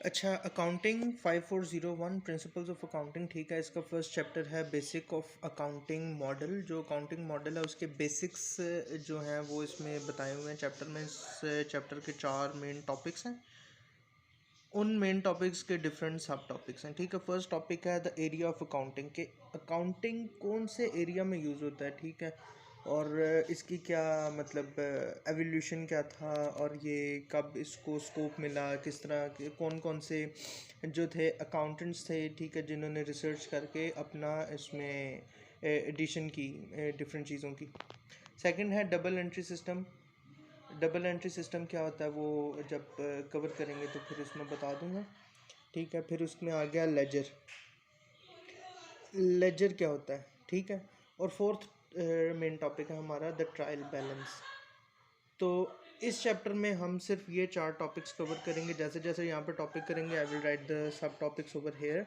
अच्छा, accounting 5401 principles of accounting, ठीक है। इसका फर्स्ट चैप्टर है बेसिक ऑफ अकाउंटिंग मॉडल। जो अकाउंटिंग मॉडल है उसके बेसिक्स जो हैं वो इसमें बताए हुए हैं चैप्टर में। इस चैप्टर के 4 मेन टॉपिक्स हैं। उन मेन टॉपिक्स के डिफरेंट सब टॉपिक्स हैं, ठीक है। फर्स्ट टॉपिक है द एरिया ऑफ अकाउंटिंग, के अकाउंटिंग कौन से एरिया में यूज़ होता है, ठीक है। और इसकी क्या मतलब एवोल्यूशन क्या था, और ये कब इसको स्कोप मिला, किस तरह के कौन कौन से जो थे अकाउंटेंट्स थे, ठीक है, जिन्होंने रिसर्च करके अपना इसमें एडिशन की डिफरेंट चीज़ों की। सेकंड है double entry system. Double entry system क्या होता है वो जब कवर करेंगे तो फिर उसमें बता दूंगा, ठीक है। फिर उसमें आ गया लेजर। लेजर क्या होता है, ठीक है। और फोर्थ मेन टॉपिक है हमारा द ट्रायल बैलेंस। तो इस चैप्टर में हम सिर्फ ये 4 टॉपिक्स कवर करेंगे। जैसे जैसे यहाँ पर टॉपिक करेंगे I will write the sub topics over here,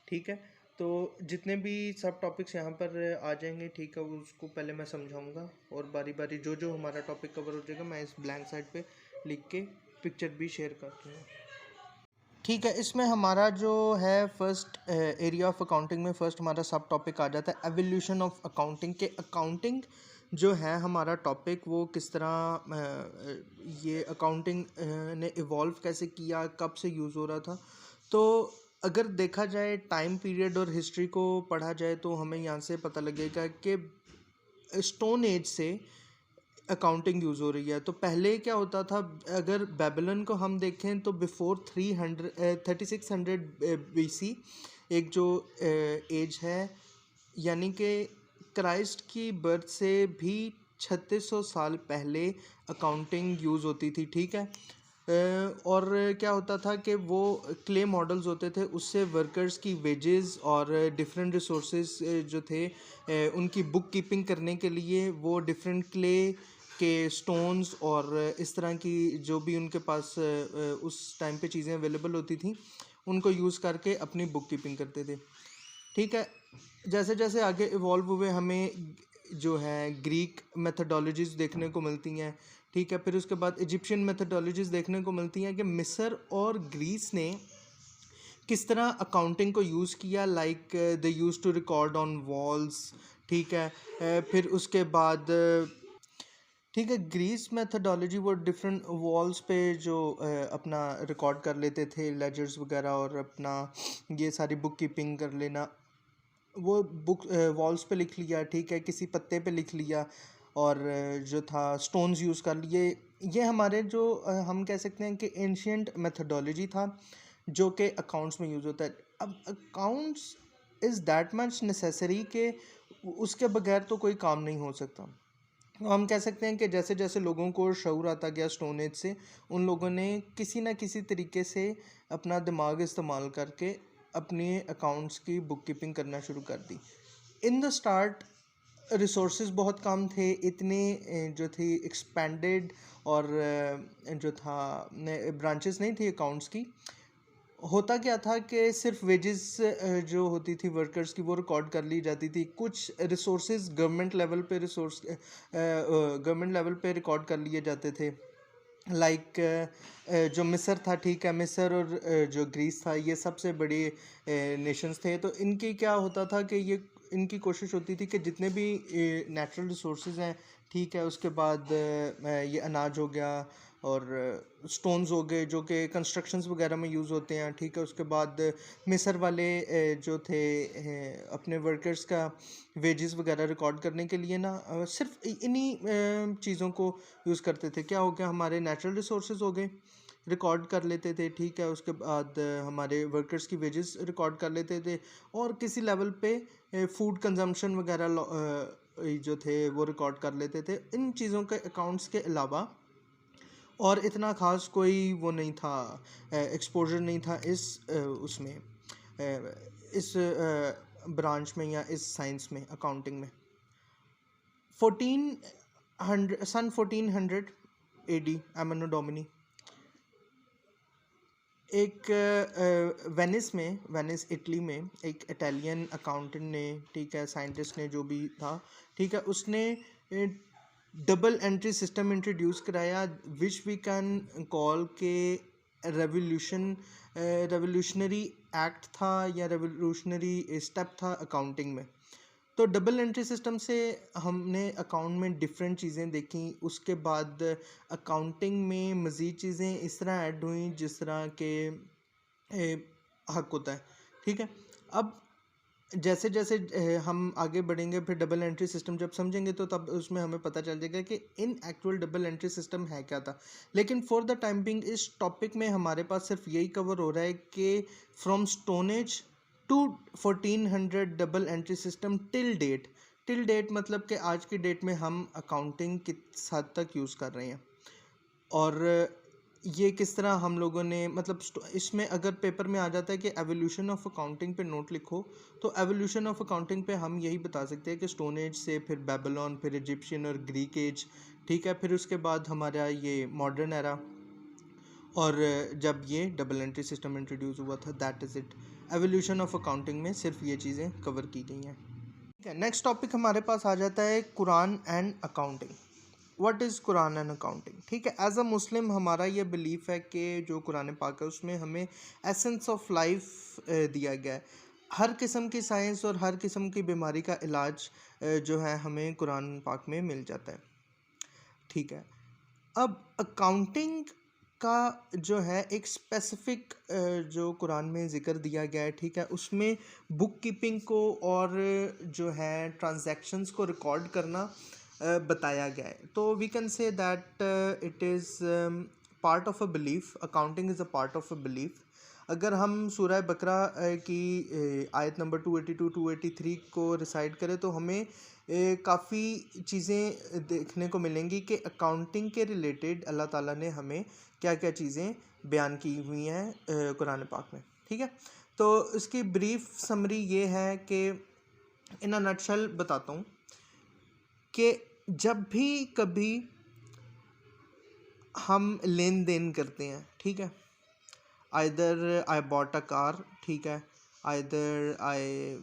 ठीक है। तो जितने भी सब टॉपिक्स यहाँ पर आ जाएंगे, ठीक है, उसको पहले मैं समझाऊंगा और बारी बारी जो जो हमारा टॉपिक कवर हो जाएगा मैं इस ब्लैंक साइड पे लिख के पिक्चर भी शेयर कर दूँगा, ठीक है। इसमें हमारा जो है फर्स्ट एरिया ऑफ अकाउंटिंग में फर्स्ट हमारा सब टॉपिक आ जाता है एवोल्यूशन ऑफ अकाउंटिंग, के अकाउंटिंग जो है हमारा टॉपिक वो किस तरह ये अकाउंटिंग ने इवॉल्व कैसे किया, कब से यूज़ हो रहा था। तो अगर देखा जाए टाइम पीरियड और हिस्ट्री को पढ़ा जाए तो हमें यहाँ से पता लगेगा कि स्टोन एज से अकाउंटिंग यूज़ हो रही है। तो पहले क्या होता था, अगर बेबीलोन को हम देखें तो बिफोर 3600 BC एक जो एज है, यानी कि क्राइस्ट की बर्थ से भी 3600 साल पहले अकाउंटिंग यूज़ होती थी, ठीक है। और क्या होता था कि वो क्ले मॉडल्स होते थे, उससे वर्कर्स की वेजेस और डिफरेंट रिसोर्सेज जो थे उनकी बुक कीपिंग करने के लिए वो डिफरेंट क्ले के स्टोन्स और इस तरह की जो भी उनके पास उस टाइम पे चीज़ें अवेलेबल होती थी उनको यूज़ करके अपनी बुक कीपिंग करते थे, ठीक है। जैसे जैसे आगे इवॉल्व हुए हमें जो है ग्रीक मेथडोलॉजीज़ देखने को मिलती हैं, ठीक है। फिर उसके बाद इजिप्शियन मेथडोलॉजीज़ देखने को मिलती हैं कि मिस्र और ग्रीस ने किस तरह अकाउंटिंग को यूज़ किया, like they use to record on walls, ठीक है। फिर उसके बाद ठीक है, ग्रीस मेथडोलॉजी वो डिफरेंट वॉल्स पे जो अपना रिकॉर्ड कर लेते थे लेजर्स वगैरह, और अपना ये सारी बुक कीपिंग कर लेना, वो बुक वॉल्स पे लिख लिया, ठीक है, किसी पत्ते पे लिख लिया, और जो था स्टोन्स यूज़ कर लिए। ये हमारे जो हम कह सकते हैं कि एंशियंट मेथडोलॉजी था जो कि अकाउंट्स में यूज़ होता है। अब accounts is that much necessary कि उसके बगैर तो कोई काम नहीं हो सकता। तो हम कह सकते हैं कि जैसे जैसे लोगों को शऊर आता गया स्टोन एज से, उन लोगों ने किसी ना किसी तरीके से अपना दिमाग इस्तेमाल करके अपने अकाउंट्स की बुक कीपिंग करना शुरू कर दी। इन द स्टार्ट रिसोर्सेज बहुत कम थे, इतने जो थी एक्सपेंडेड और जो था ब्रांचेस नहीं थी अकाउंट्स की। होता क्या था कि सिर्फ वेजेस जो होती थी वर्कर्स की वो रिकॉर्ड कर ली जाती थी। कुछ रिसोर्सेज गवर्नमेंट लेवल पे गवर्नमेंट लेवल पे रिकॉर्ड कर लिए जाते थे, लाइक जो मिस्र था, ठीक है, मिस्र और जो ग्रीस था ये सबसे बड़े नेशंस थे। तो इनकी क्या होता था कि ये इनकी कोशिश होती थी कि जितने भी नेचुरल रिसोर्सेज हैं, ठीक है, उसके बाद ये अनाज हो गया और स्टोन्स हो गए जो कि कंस्ट्रक्शंस वगैरह में यूज़ होते हैं, ठीक है। उसके बाद मिस्र वाले जो थे अपने वर्कर्स का वेजेस वगैरह रिकॉर्ड करने के लिए ना सिर्फ इन्हीं चीज़ों को यूज़ करते थे। क्या हो गया, हमारे नेचुरल रिसोर्सेज हो गए, रिकॉर्ड कर लेते थे, ठीक है। उसके बाद हमारे वर्कर्स की वेजेस रिकॉर्ड कर लेते थे, और किसी लेवल पे फूड कंजम्पशन वगैरह जो थे वो रिकॉर्ड कर लेते थे। इन चीज़ों के अकाउंट्स के अलावा और इतना ख़ास कोई वो नहीं था, एक्सपोजर नहीं था इस उसमें इस ब्रांच में या इस साइंस में, अकाउंटिंग में। 1400 AD एमनो डोमिनी एक वेनिस इटली में एक इटालियन अकाउंटेंट ने, ठीक है, साइंटिस्ट ने जो भी था, ठीक है, उसने डबल एंट्री सिस्टम इंट्रोड्यूस कराया विच वी कैन कॉल के रेवोल्यूशनरी एक्ट था या रेवोल्यूशनरी स्टेप था अकाउंटिंग में। तो डबल एंट्री सिस्टम से हमने अकाउंट में डिफरेंट चीज़ें देखी, उसके बाद अकाउंटिंग में मज़ीद चीज़ें इस तरह ऐड हुई जिस तरह के हक होता है, ठीक है। अब जैसे जैसे हम आगे बढ़ेंगे फिर डबल एंट्री सिस्टम जब समझेंगे तो तब उसमें हमें पता चल जाएगा कि इन एक्चुअल डबल एंट्री सिस्टम है क्या था। लेकिन फॉर द टाइम बिंग इस टॉपिक में हमारे पास सिर्फ यही कवर हो रहा है कि from Stone Age to 1400 double entry system till date मतलब कि आज की डेट में हम अकाउंटिंग किस हद तक यूज़ कर रहे हैं और ये किस तरह हम लोगों ने मतलब इसमें अगर पेपर में आ जाता है कि एवोल्यूशन ऑफ अकाउंटिंग पे नोट लिखो, तो एवोल्यूशन ऑफ अकाउंटिंग पे हम यही बता सकते हैं कि स्टोन एज से फिर बेबीलोन, फिर इजिप्शियन और ग्रीक एज, ठीक है। फिर उसके बाद हमारा ये मॉडर्न एरा और जब ये डबल एंट्री सिस्टम इंट्रोड्यूस हुआ था, that is it. Evolution of accounting में सिर्फ ये चीज़ें कवर की गई हैं, ठीक है। नेक्स्ट टॉपिक हमारे पास आ जाता है Quran and accounting. What is Quran and accounting, ठीक है। एज अ मुस्लिम हमारा ये बिलीफ है कि जो कुरान पाक है उसमें हमें एसेंस ऑफ लाइफ दिया गया है। हर किस्म की साइंस और हर किस्म की बीमारी का इलाज जो है हमें कुरान पाक में मिल जाता है, ठीक है। अब अकाउंटिंग का जो है एक स्पेसिफिक जो कुरान में ज़िक्र दिया गया है, ठीक है। उसमें बुक कीपिंग को और जो है ट्रांजैक्शंस को रिकॉर्ड करना बताया गया है। तो we can say that it is part of a belief, accounting is a part of a belief. अगर हम सूरह बकरा की आयत नंबर 282 283 को रिसाइट करें तो हमें काफ़ी चीज़ें देखने को मिलेंगी कि अकाउंटिंग के रिलेटेड अल्लाह ताला ने हमें क्या क्या चीज़ें बयान की हुई हैं कुरान पाक में, ठीक है। तो इसकी ब्रीफ समरी ये है कि इन अ नटशल बताता हूँ कि जब भी कभी हम लेन देन करते हैं, ठीक है, either I bought a car, ठीक है, आइदर आई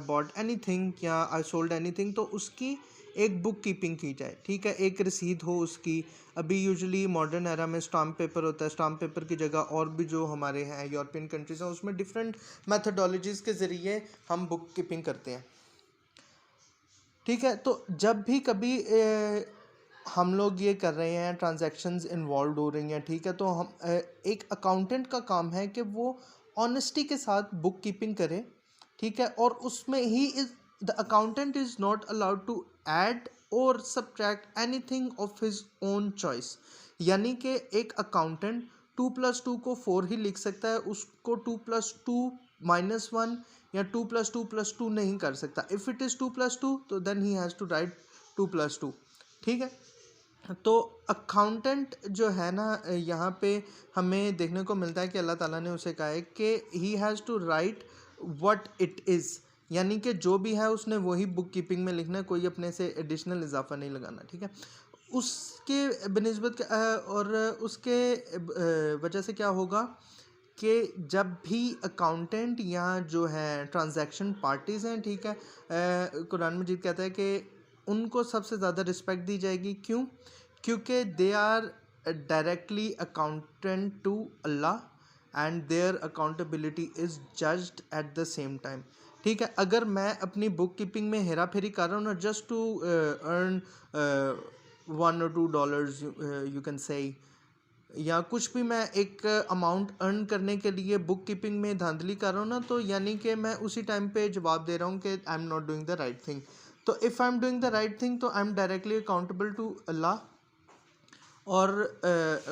बॉट एनीथिंग या आई सोल्ड एनीथिंग, तो उसकी एक बुक कीपिंग की जाए, ठीक है, एक रसीद हो उसकी। अभी यूजुअली मॉडर्न एरा में स्टाम्प पेपर होता है, स्टाम्प पेपर की जगह और भी जो हमारे हैं यूरोपियन कंट्रीज हैं उसमें डिफरेंट मैथडोलॉजीज़ के ज़रिए हम बुक कीपिंग करते हैं, ठीक है। तो जब भी कभी हम लोग ये कर रहे हैं, ट्रांजैक्शंस इन्वॉल्व हो रही हैं, ठीक है, तो हम एक अकाउंटेंट का काम है कि वो ऑनेस्टी के साथ बुक कीपिंग करे, ठीक है। और उसमें ही is the accountant is not allowed to add और subtract anything of his own choice. यानी कि एक अकाउंटेंट 2+2 को 4 ही लिख सकता है, उसको 2+2 -1 या 2+2+2 नहीं कर सकता। इफ़ इट इज़ 2+2 तो then he has to write 2+2, ठीक है। तो अकाउंटेंट जो है ना यहाँ पे हमें देखने को मिलता है कि अल्लाह ताला ने उसे कहा है कि he has to write what it is, यानी कि जो भी है उसने वही बुक कीपिंग में लिखना है, कोई अपने से एडिशनल इजाफा नहीं लगाना, ठीक है। उसके बनिस्बत और उसके वजह से क्या होगा कि जब भी अकाउंटेंट या जो है ट्रांजैक्शन पार्टीज़ हैं, ठीक है, कुरान मजीद कहता है कि उनको सबसे ज़्यादा रिस्पेक्ट दी जाएगी। क्यों? क्योंकि they are directly accountant to अल्लाह and their accountability is judged at the same time, ठीक है। अगर मैं अपनी बुक कीपिंग में हेरा फेरी कर रहा हूँ ना just to earn $1 or $2 you can say, या कुछ भी मैं एक अमाउंट अर्न करने के लिए बुक कीपिंग में धांधली कर रहा हूँ ना, तो यानी कि मैं उसी टाइम पे जवाब दे रहा हूँ कि I am not doing the right thing. तो if I am doing the right thing तो I am directly accountable to Allah, और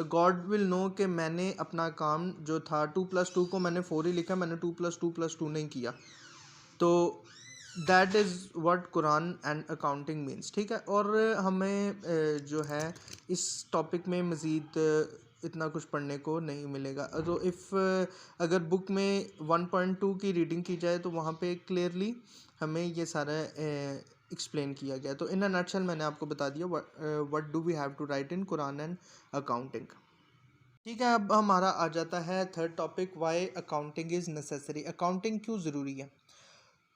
गॉड विल नो कि मैंने अपना काम जो था 2+2 को मैंने 4 ही लिखा, मैंने 2+2+2 नहीं किया। तो that is what Quran and accounting means, ठीक है। और हमें जो है इस टॉपिक में मज़ीद इतना कुछ पढ़ने को नहीं मिलेगा। तो अगर बुक में 1.2 की रीडिंग की जाए तो वहाँ पे क्लियरली हमें ये सारा एक्सप्लेन किया गया। तो इन अ नटशल मैंने आपको बता दिया what do we have to write in कुरान एंड अकाउंटिंग, ठीक है। अब हमारा आ जाता है third topic, why accounting is necessary, accounting क्यों ज़रूरी है।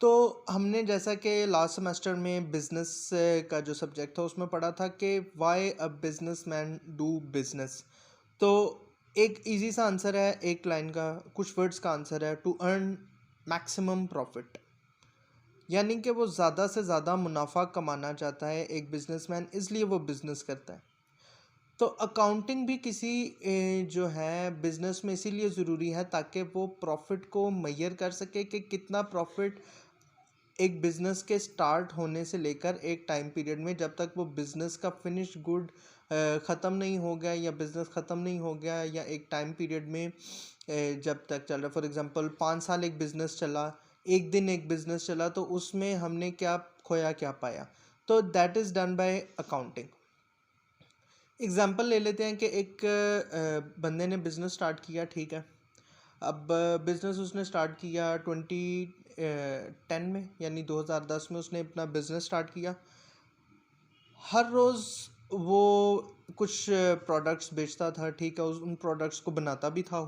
तो हमने जैसा कि लास्ट सेमेस्टर में बिज़नेस का जो सब्जेक्ट था उसमें पढ़ा था कि why a business man do business. तो एक इजी सा आंसर है, एक लाइन का कुछ वर्ड्स का आंसर है, टू अर्न मैक्सिमम प्रॉफिट, यानी कि वो ज़्यादा से ज़्यादा मुनाफा कमाना चाहता है एक बिजनेसमैन, इसलिए वो बिज़नेस करता है। तो अकाउंटिंग भी किसी जो है बिजनेस में इसीलिए ज़रूरी है ताकि वो प्रॉफिट को मेजर कर सके कि कितना प्रॉफिट एक बिज़नेस के स्टार्ट होने से लेकर एक टाइम पीरियड में, जब तक वो बिज़नेस का फिनिश गुड ख़त्म नहीं हो गया या बिज़नेस ख़त्म नहीं हो गया, या एक टाइम पीरियड में जब तक चल रहा, फॉर एग्जांपल 5 साल एक बिज़नेस चला, एक दिन एक बिज़नेस चला, तो उसमें हमने क्या खोया क्या पाया, तो that is done by accounting. Example ले लेते हैं कि एक बंदे ने बिज़नेस स्टार्ट किया, ठीक है। अब बिज़नेस उसने स्टार्ट किया 2010 में, यानी 2010 में उसने अपना बिज़नेस स्टार्ट किया। हर रोज़ वो कुछ प्रोडक्ट्स बेचता था, ठीक है, उन प्रोडक्ट्स को बनाता भी था,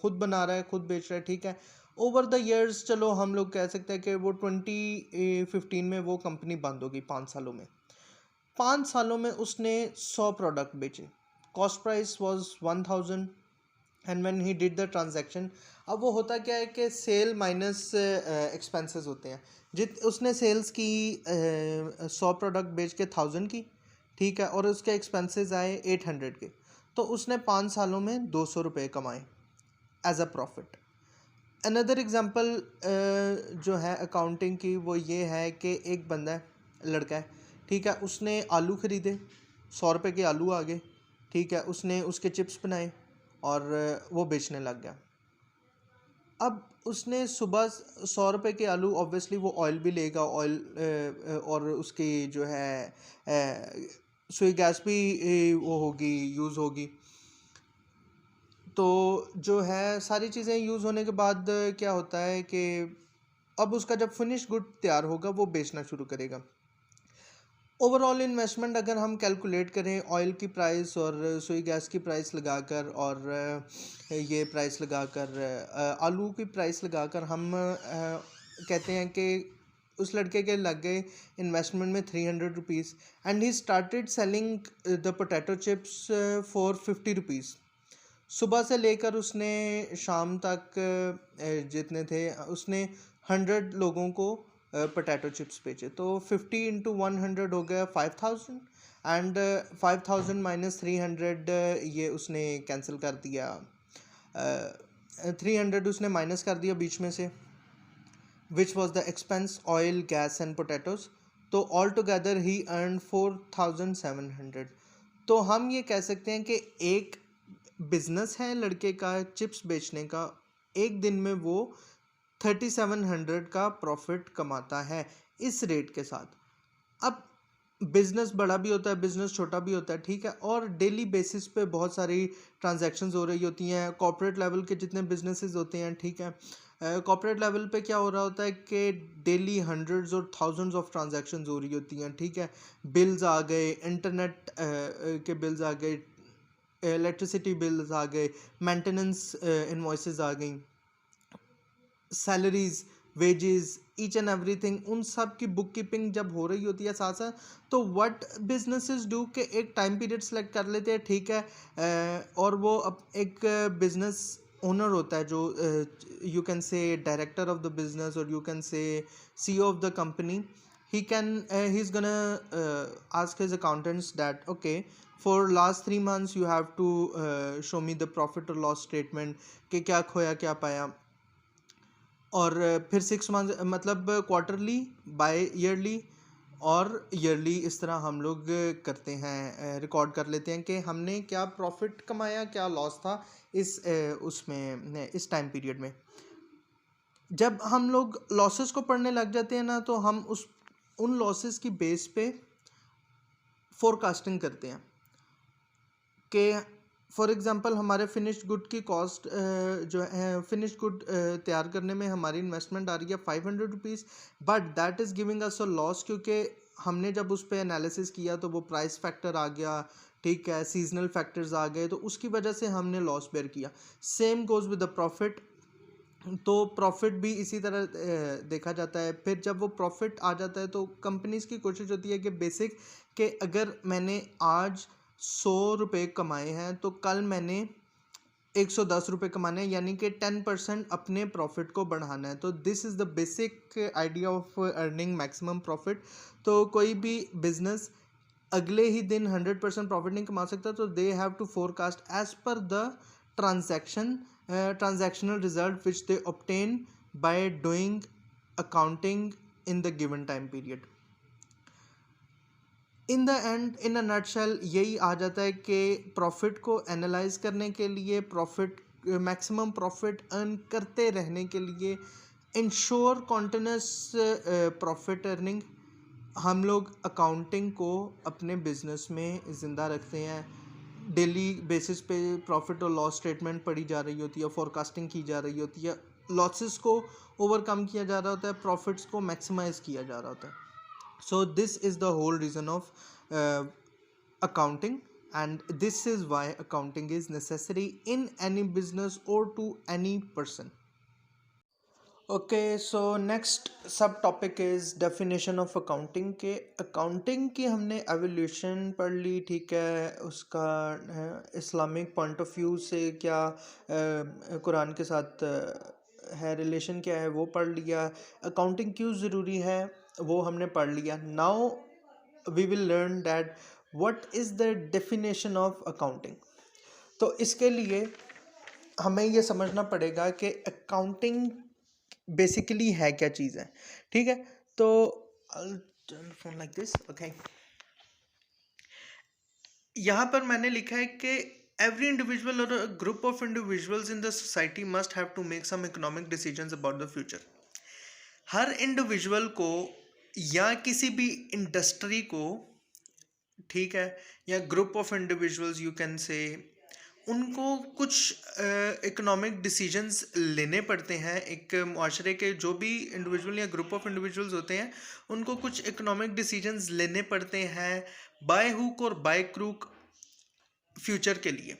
खुद बना रहा है, खुद बेच रहा है, ठीक है। ओवर द ईयर्स चलो हम लोग कह सकते हैं कि वो 2015 में वो कंपनी बंद हो गई। 5 सालों में 5 सालों में उसने 100 प्रोडक्ट बेचे, cost price was 1000, and when he did the transaction, अब वो होता क्या है कि सेल माइनस एक्सपेंसेस होते हैं। जित उसने सेल्स की 100 प्रोडक्ट बेच के 1000 की, ठीक है, और उसके एक्सपेंसेस आए 800 के, तो उसने 5 सालों में 200 रुपये कमाए as a profit. Another example जो है अकाउंटिंग की, वो ये है कि एक बंदा है, लड़का है, ठीक है, उसने आलू ख़रीदे, 100 रुपये के आलू आ गए, ठीक है, उसने उसके चिप्स बनाए और वो बेचने लग गया। अब उसने सुबह 100 रुपये के आलू, ऑब्वियसली वो ऑयल भी लेगा, ऑयल और उसकी जो है सुई गैस भी वो होगी, यूज़ होगी। तो जो है सारी चीज़ें यूज़ होने के बाद क्या होता है कि अब उसका जब फिनिश गुड तैयार होगा वो बेचना शुरू करेगा। ओवरऑल इन्वेस्टमेंट अगर हम कैलकुलेट करें ऑयल की प्राइस और सुई गैस की प्राइस लगाकर और ये प्राइस लगाकर आलू की प्राइस लगाकर, हम कहते हैं कि उस लड़के के लग गए इन्वेस्टमेंट में 300 rupees, and he started selling the potato chips for 50 rupees. सुबह से लेकर उसने शाम तक जितने थे उसने 100 लोगों को पोटैटो चिप्स बेचे, तो 50 × 100 हो गया 5000, एंड 5000 माइनस 300 ये उसने कैंसिल कर दिया, 300 उसने माइनस कर दिया बीच में से, which was the expense oil gas and potatoes, तो ऑल टुगेदर ही अर्न 4700। तो हम ये कह सकते हैं कि एक बिजनेस है लड़के का चिप्स बेचने का, एक दिन में वो 3700 का प्रॉफिट कमाता है इस रेट के साथ। अब बिजनेस बड़ा भी होता है, बिजनेस छोटा भी होता है, ठीक है, और डेली बेसिस पे बहुत सारी ट्रांजैक्शंस हो रही होती हैं। कॉर्पोरेट लेवल के जितने बिजनेसेस होते हैं, ठीक है, कॉर्पोरेट लेवल पे क्या हो रहा होता है कि डेली हंड्रेड्स और थाउजेंड्स ऑफ ट्रांजैक्शंस हो रही होती हैं, ठीक है। बिल्स आ गए, इंटरनेट के बिल्स आ गए, इलेक्ट्रिसिटी बिल्स आ गए, मेंटेनेंस इनवॉइसेस आ गई, salaries, wages, each and everything, उन सब की बुक कीपिंग जब हो रही होती है साथ साथ, तो व्हाट बिजनेसेस डू के एक टाइम पीरियड सेलेक्ट कर लेते हैं, ठीक है, और वो अब एक बिजनेस ओनर होता है जो you can say director of the business, और you can say CEO of the company, he is gonna ask his accountants that okay, for last 3 months you have to show me the profit or loss statement कि क्या खोया क्या पाया, और फिर 6 month मतलब quarterly, bye yearly और yearly, इस तरह हम लोग करते हैं, रिकॉर्ड कर लेते हैं कि हमने क्या प्रॉफिट कमाया, क्या लॉस था इस उसमें इस टाइम पीरियड में। जब हम लोग लॉसेस को पढ़ने लग जाते हैं ना, तो हम उन लॉसेस की बेस पे फोरकास्टिंग करते हैं कि फॉर एग्जांपल हमारे फिनिश्ड गुड की कॉस्ट जो है, फिनिश्ड गुड तैयार करने में हमारी इन्वेस्टमेंट आ रही है 500 rupees, but that is giving us a loss, क्योंकि हमने जब उस पर एनालिसिस किया तो वो प्राइस फैक्टर आ गया, ठीक है, सीजनल फैक्टर्स आ गए, तो उसकी वजह से हमने लॉस बेयर किया। Same goes with the profit, तो प्रॉफिट भी इसी तरह देखा जाता है। फिर जब वो प्रॉफिट आ जाता है तो कंपनीज़ की कोशिश होती है कि बेसिक कि अगर मैंने आज 100 रुपये कमाए हैं, तो कल मैंने 110 रुपये कमाने हैं, यानी कि 10% अपने प्रॉफिट को बढ़ाना है। तो this is the basic idea of earning maximum profit. तो कोई भी बिजनेस अगले ही दिन 100% प्रॉफिट नहीं कमा सकता, तो they have to forecast as per the transactional result which they obtain by doing accounting in the given time period. In the end, in a nutshell, यही आ जाता है कि प्रॉफिट को एनालाइज करने के लिए, प्रॉफिट मैक्सिमम प्रॉफिट अर्न करते रहने के लिए, इंश्योर कॉन्टिन्यूस प्रॉफिट अर्निंग, हम लोग अकाउंटिंग को अपने बिजनेस में ज़िंदा रखते हैं। डेली बेसिस पे प्रॉफिट और लॉस स्टेटमेंट पढ़ी जा रही होती है, फोरकास्टिंग की जा रही होती है, लॉसेस को ओवरकम किया जा रहा होता है, प्रॉफिट्स को मैक्सिमाइज किया जा रहा होता है। So this is the whole reason of accounting, and this is why accounting is necessary in any business or to any person. Okay, so next sub topic is definition of accounting। के accounting की हमने evolution पढ़ ली, ठीक है, उसका Islamic point of view से क्या कुरान के साथ है रिलेशन क्या है वो पढ़ लिया, अकाउंटिंग क्यों ज़रूरी है वो हमने पढ़ लिया। Now we will learn that what is the definition of accounting. तो इसके लिए हमें ये समझना पड़ेगा कि अकाउंटिंग बेसिकली है क्या चीज़ है, ठीक है। तो फोन लाइक दिस, ओके। यहाँ पर मैंने लिखा है कि every individual or a group of individuals in the society must have to make some economic decisions about the future। Her individual को या किसी भी इंडस्ट्री को, ठीक है, या group of individuals you can से, उनको कुछ इकोनॉमिक डिसीजंस लेने पड़ते हैं। एक माशरे के जो भी इंडिविजुअल या ग्रुप ऑफ इंडिविजुअल्स होते हैं उनको कुछ इकोनॉमिक डिसीजंस लेने पड़ते हैं बाय हुक और बाय क्रूक फ्यूचर के लिए।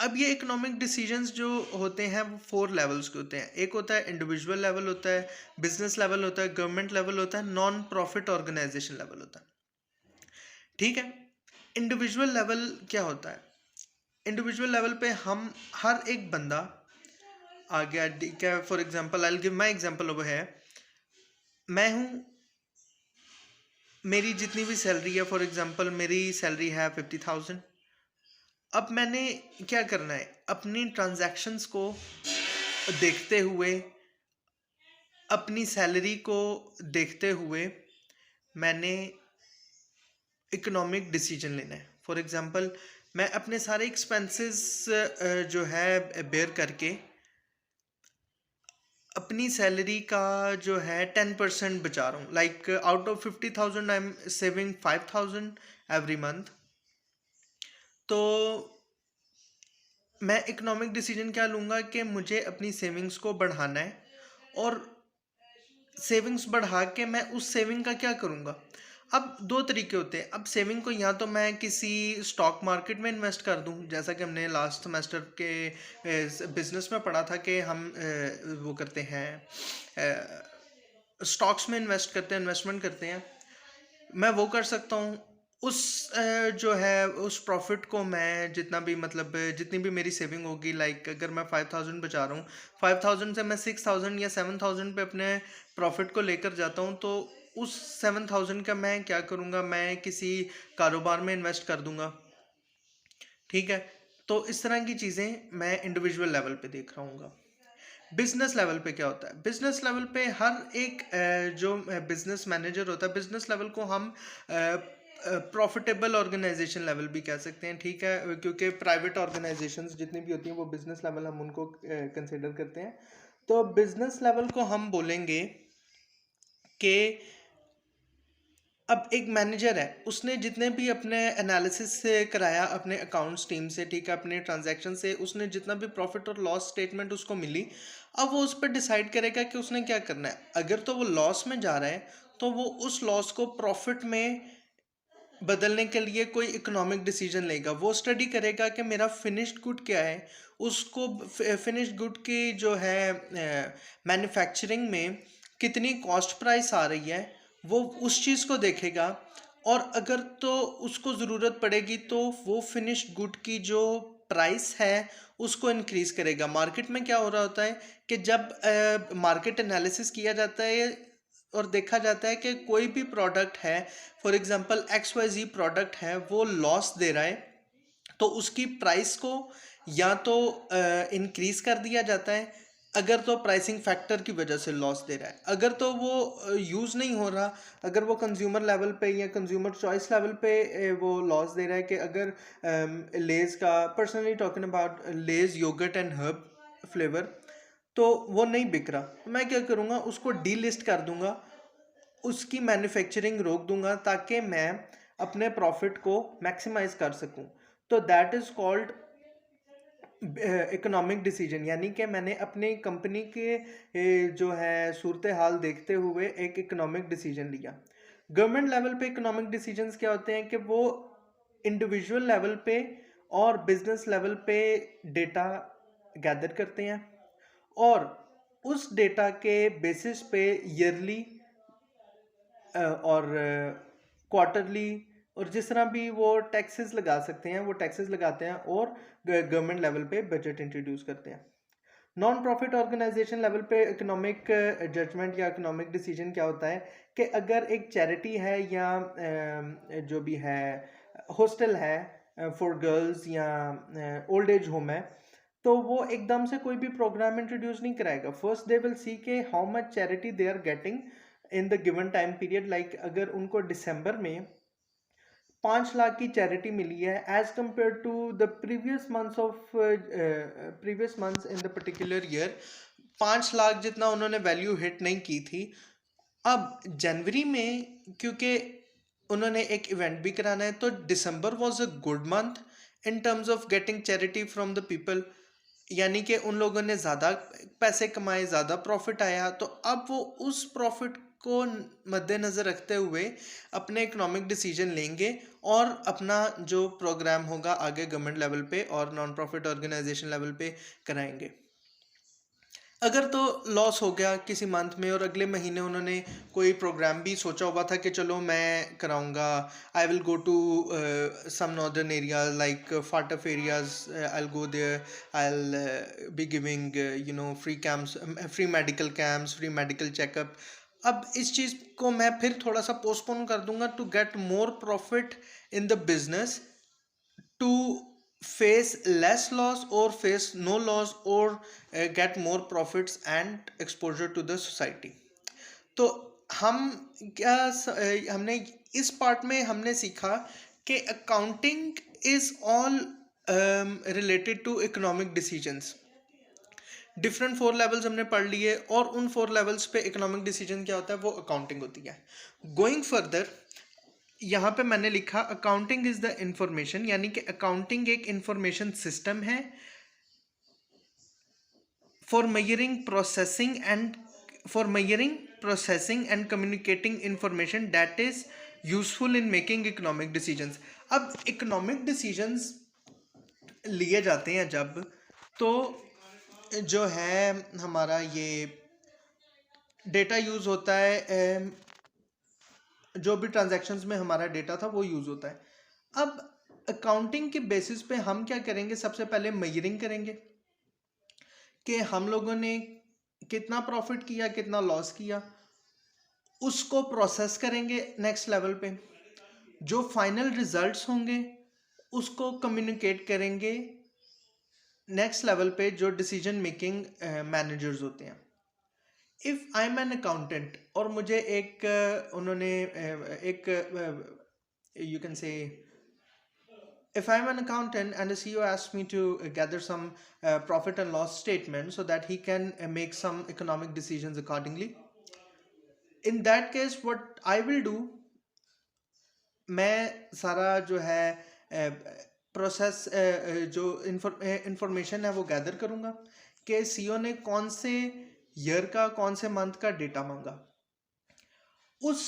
अब ये इकोनॉमिक डिसीजंस जो होते हैं वो 4 लेवल्स के होते हैं। एक होता है इंडिविजुअल लेवल होता है, बिजनेस लेवल होता है, गवर्नमेंट लेवल होता है, नॉन प्रॉफिट ऑर्गेनाइजेशन लेवल होता है, ठीक है। इंडिविजुअल लेवल क्या होता है? इंडिविजुअल लेवल पे हम हर एक बंदा आ गया, ठीक है। For example I will give my example over है। मैं हूँ, मेरी जितनी भी सैलरी है, फॉर एग्जांपल मेरी सैलरी है 50,000। अब मैंने क्या करना है, अपनी ट्रांजैक्शंस को देखते हुए, अपनी सैलरी को देखते हुए मैंने इकोनॉमिक डिसीजन लेना है। फॉर एग्जांपल मैं अपने सारे एक्सपेंसेस जो है बेयर करके अपनी सैलरी का जो है 10% बचा रहा हूँ। Like out of 50,000 I am saving 5,000 every month. तो मैं इकोनॉमिक डिसीजन क्या लूँगा कि मुझे अपनी सेविंग्स को बढ़ाना है, और सेविंग्स बढ़ा के मैं उस सेविंग का क्या करूँगा। अब 2 तरीके होते हैं। अब सेविंग को या तो मैं किसी स्टॉक मार्केट में इन्वेस्ट कर दूं, जैसा कि हमने लास्ट सेमेस्टर के बिजनेस में पढ़ा था कि हम वो करते हैं, स्टॉक्स में इन्वेस्ट करते हैं, इन्वेस्टमेंट करते हैं। मैं वो कर सकता हूँ। उस जो है उस प्रॉफिट को मैं जितना भी, मतलब जितनी भी मेरी सेविंग होगी, लाइक अगर मैं 5,000 बचा रहा हूँ, 5,000 से मैं 6,000 या 7,000 पे अपने प्रॉफिट को लेकर जाता हूँ, तो उस 7,000 का मैं क्या करूँगा, मैं किसी कारोबार में इन्वेस्ट कर दूँगा, ठीक है। तो इस तरह की चीज़ें मैं इंडिविजुअल लेवल पे देख रहा हूँ। बिजनेस लेवल पे क्या होता है? बिजनेस लेवल पे हर एक जो बिजनेस मैनेजर होता है, बिजनेस लेवल को हम प्रॉफिटेबल ऑर्गेनाइजेशन लेवल भी कह सकते हैं, ठीक है, क्योंकि प्राइवेट ऑर्गेनाइजेशंस जितनी भी होती हैं वो बिजनेस लेवल हम उनको कंसिडर करते हैं। तो बिजनेस लेवल को हम बोलेंगे कि अब एक मैनेजर है, उसने जितने भी अपने एनालिसिस से कराया अपने अकाउंट्स टीम से, ठीक है, अपने ट्रांजैक्शन से उसने जितना भी प्रॉफिट और लॉस स्टेटमेंट उसको मिली, अब वो उस पर डिसाइड करेगा कि उसने क्या करना है। अगर तो वो लॉस में जा रहा है तो वो उस लॉस को प्रॉफिट में बदलने के लिए कोई इकोनॉमिक डिसीजन लेगा। वो स्टडी करेगा कि मेरा फिनिश्ड गुड क्या है, उसको फिनिश्ड गुड की जो है मैन्युफैक्चरिंग में कितनी कॉस्ट प्राइस आ रही है, वो उस चीज़ को देखेगा। और अगर तो उसको ज़रूरत पड़ेगी तो वो फिनिश्ड गुड की जो प्राइस है उसको इंक्रीज करेगा। मार्केट में क्या हो रहा होता है कि जब मार्केट एनालिसिस किया जाता है और देखा जाता है कि कोई भी प्रोडक्ट है, फॉर एग्जांपल XYZ प्रोडक्ट है, वो लॉस दे रहा है, तो उसकी प्राइस को या तो इंक्रीज कर दिया जाता है, अगर तो प्राइसिंग फैक्टर की वजह से लॉस दे रहा है, अगर तो वो यूज़ नहीं हो रहा, अगर वो कंज्यूमर लेवल पे या कंज्यूमर चॉइस लेवल पे वो लॉस दे रहा है कि अगर लेज़ का, personally talking about Lay's yogurt and herb flavour, तो वो नहीं बिक रहा, तो मैं क्या करूँगा, उसको डीलिस्ट कर दूंगा, उसकी मैन्युफैक्चरिंग रोक दूंगा ताकि मैं अपने प्रॉफिट को मैक्सिमाइज कर सकूं। तो that is called economic decision, यानी कि मैंने अपनी कंपनी के जो है सूरत हाल देखते हुए एक इकोनॉमिक डिसीजन लिया। गवर्नमेंट लेवल पे इकोनॉमिक डिसीजंस क्या होते हैं कि वो इंडिविजुअल लेवल पे और बिजनेस लेवल पे डेटा गैदर करते हैं और उस डेटा के बेसिस पे ईयरली और क्वार्टरली और जिस तरह भी वो टैक्सेस लगा सकते हैं वो टैक्सेस लगाते हैं और गवर्नमेंट लेवल पे बजट इंट्रोड्यूस करते हैं। नॉन प्रॉफिट ऑर्गेनाइजेशन लेवल पे इकोनॉमिक जजमेंट या इकोनॉमिक डिसीजन क्या होता है कि अगर एक चैरिटी है या जो भी है हॉस्टल है फॉर गर्ल्स या ओल्ड एज होम है, तो वो एकदम से कोई भी प्रोग्राम इंट्रोड्यूस नहीं कराएगा। फर्स्ट दे विल सी के how much charity they are getting in the given time period. Like अगर उनको दिसंबर में 5 लाख की चैरिटी मिली है as compare to the previous months of previous months in the particular year, 5 lakh जितना उन्होंने वैल्यू हिट नहीं की थी। अब जनवरी में क्योंकि उन्होंने एक इवेंट भी कराना है, तो December was a good month in terms of getting charity from the people, यानी कि उन लोगों ने ज़्यादा पैसे कमाए, ज़्यादा प्रॉफिट आया, तो अब वो उस प्रॉफिट को मद्देनज़र रखते हुए अपने इकोनॉमिक डिसीजन लेंगे और अपना जो प्रोग्राम होगा आगे गवर्नमेंट लेवल पे और नॉन प्रॉफिट ऑर्गेनाइजेशन लेवल पे कराएंगे। अगर तो लॉस हो गया किसी मंथ में और अगले महीने उन्होंने कोई प्रोग्राम भी सोचा हुआ था कि चलो मैं कराऊंगा, I will go to some northern areas like FATA areas, I will go there, I will be giving free camps, free medical camps, free medical checkup. अब इस चीज़ को मैं फिर थोड़ा सा पोस्टपोन कर दूंगा to get more profit in the business, to face less loss or face no loss or get more profits and exposure to the society। तो हम क्या हमने इस पार्ट में हमने सीखा कि accounting is all related to economic decisions. Different 4 levels हमने पढ़ लिए और उन 4 लेवल्स पे इकोनॉमिक डिसीजन क्या होता है, वो अकाउंटिंग होती है। गोइंग फर्दर, यहाँ पे मैंने लिखा अकाउंटिंग इज द इंफॉर्मेशन, यानी कि अकाउंटिंग एक इंफॉर्मेशन सिस्टम है for measuring processing and communicating information that is useful in making economic decisions. अब इकोनॉमिक डिसीजंस लिए जाते हैं जब, तो जो है हमारा ये डेटा यूज होता है, जो भी ट्रांजैक्शंस में हमारा डेटा था वो यूज होता है। अब अकाउंटिंग के बेसिस पे हम क्या करेंगे, सबसे पहले मेजरिंग करेंगे कि हम लोगों ने कितना प्रॉफिट किया, कितना लॉस किया, उसको प्रोसेस करेंगे नेक्स्ट लेवल पे। जो फाइनल रिजल्ट्स होंगे उसको कम्युनिकेट करेंगे नेक्स्ट लेवल पे जो डिसीजन मेकिंग मैनेजर्स होते हैं। If I M an accountant और मुझे एक उन्होंने एक you can say, if I'm an accountant and the CEO asks me to gather some profit and loss statement so that he can make some economic decisions accordingly, in that case what I will do, मैं सारा जो है process जो information है वो gather करूँगा कि CEO ने कौन से ईयर का कौन से मंथ का डेटा मांगा, उस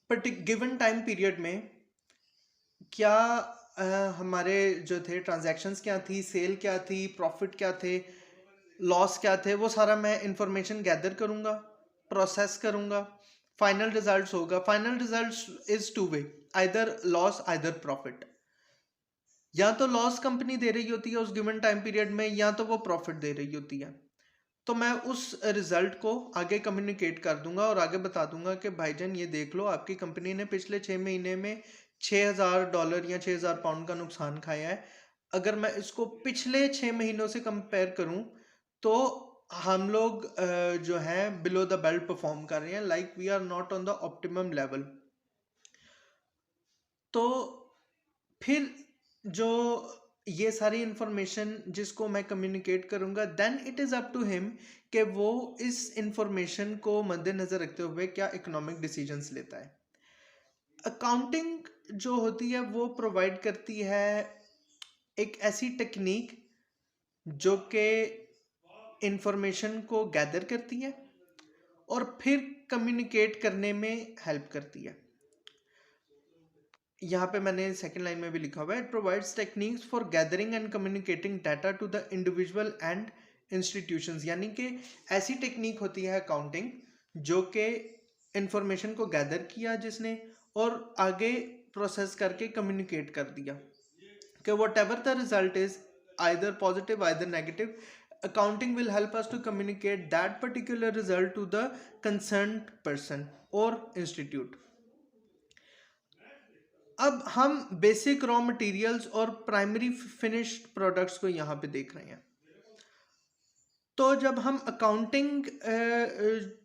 गिवन टाइम पीरियड में क्या हमारे जो थे ट्रांजैक्शंस क्या थी, सेल क्या थी, प्रॉफिट क्या थे, लॉस क्या थे, वो सारा मैं इंफॉर्मेशन गैदर करूँगा, प्रोसेस करूँगा, फाइनल रिजल्ट्स होगा। Final results is two way, either loss either profit. या तो लॉस कंपनी दे रही होती है उस गिवन टाइम पीरियड में, या तो वो प्रॉफिट दे रही होती है। तो मैं उस रिजल्ट को आगे कम्युनिकेट कर दूंगा और आगे बता दूंगा कि भाईजान ये देख लो, आपकी कंपनी ने पिछले 6 महीने में $6,000 या $6,000 का नुकसान खाया है। अगर मैं इसको पिछले 6 महीनों से कंपेयर करूं तो हम लोग जो है बिलो द बेल्ट परफॉर्म कर रहे हैं, like we are not on the optimum level. तो फिर जो ये सारी इंफॉर्मेशन जिसको मैं कम्युनिकेट करूंगा, then it is up to him कि वो इस इंफॉर्मेशन को मद्देनज़र रखते हुए क्या इकोनॉमिक डिसीजंस लेता है। अकाउंटिंग जो होती है वो प्रोवाइड करती है एक ऐसी टेक्निक जो कि इंफॉर्मेशन को गैदर करती है और फिर कम्युनिकेट करने में हेल्प करती है। यहाँ पे मैंने सेकेंड लाइन में भी लिखा हुआ है, it provides techniques for gathering and communicating data to the individual and institutions. यानी कि ऐसी टेक्निक होती है अकाउंटिंग जो कि इंफॉर्मेशन को गैदर किया जिसने और आगे प्रोसेस करके कम्युनिकेट कर दिया कि what ever the result is either positive either negative, accounting will help us to communicate that particular result to the concerned person or institute. अब हम बेसिक रॉ मटेरियल्स और प्राइमरी फिनिश्ड प्रोडक्ट्स को यहाँ पे देख रहे हैं। तो जब हम अकाउंटिंग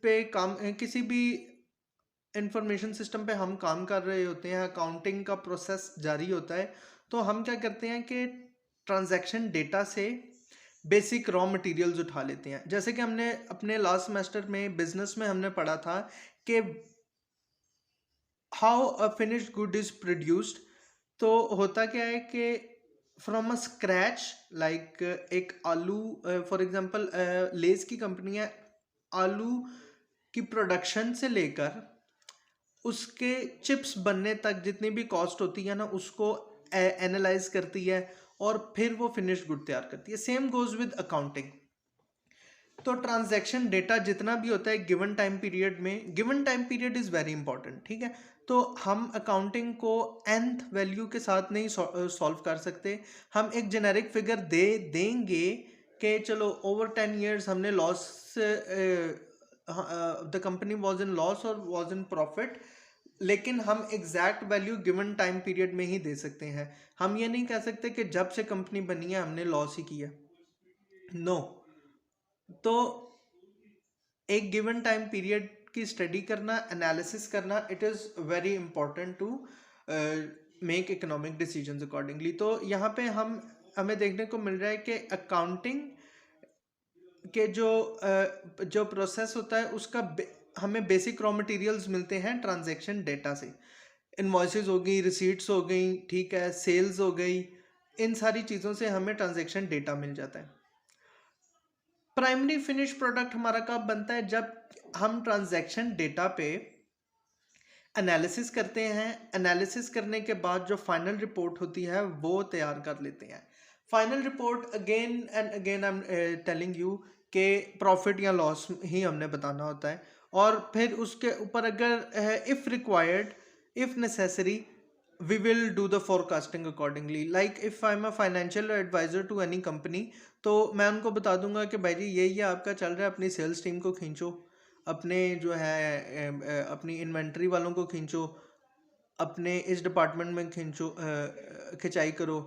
पे काम किसी भी इंफॉर्मेशन सिस्टम पे हम काम कर रहे होते हैं, अकाउंटिंग का प्रोसेस जारी होता है, तो हम क्या करते हैं कि ट्रांजैक्शन डेटा से बेसिक रॉ मटेरियल्स उठा लेते हैं। जैसे कि हमने अपने लास्ट सेमेस्टर में बिजनेस में हमने पढ़ा था कि how a finished good is produced. तो होता क्या है कि फ्रॉम अ स्क्रैच, लाइक एक आलू, फॉर एग्जांपल लेस की कंपनी है, आलू की प्रोडक्शन से लेकर उसके चिप्स बनने तक जितनी भी कॉस्ट होती है ना, उसको एनालाइज करती है और फिर वो फिनिश गुड तैयार करती है। Same goes with accounting. तो ट्रांजैक्शन डेटा जितना भी होता है गिवन टाइम पीरियड में, given time period is very important, ठीक है। तो हम अकाउंटिंग को nth वैल्यू के साथ नहीं सॉल्व कर सकते। हम एक जेनेरिक फिगर देंगे कि चलो ओवर 10 years हमने loss, the company was in loss और वॉज इन प्रॉफिट, लेकिन हम exact value given time period में ही दे सकते हैं। हम ये नहीं कह सकते कि जब से कंपनी बनी है हमने लॉस ही किया, नो। तो एक गिवन टाइम पीरियड की स्टडी करना, एनालिसिस करना, it is very important to make economic decisions accordingly. तो यहाँ पे हमें देखने को मिल रहा है कि अकाउंटिंग के जो प्रोसेस होता है उसका हमें बेसिक रॉ मटेरियल्स मिलते हैं ट्रांजैक्शन डेटा से। इनवॉइसेस हो गई, रिसीट्स हो गई, ठीक है, सेल्स हो गई, इन सारी चीज़ों से हमें ट्रांजैक्शन डेटा मिल जाता है। प्राइमरी फिनिश प्रोडक्ट हमारा कब बनता है? जब हम ट्रांजैक्शन डेटा पे एनालिसिस करते हैं, एनालिसिस करने के बाद जो फाइनल रिपोर्ट होती है वो तैयार कर लेते हैं। Final report again and again I am telling you कि प्रॉफिट या लॉस ही हमने बताना होता है, और फिर उसके ऊपर अगर if required, if necessary, we will do the forecasting accordingly. Like if I'm a financial advisor to any company, तो मैं उनको बता दूंगा कि भाई जी ये आपका चल रहा है, अपनी सेल्स टीम को खींचो, अपने जो है अपनी इन्वेंट्री वालों को खींचो, अपने इस डिपार्टमेंट में खिंचाई करो,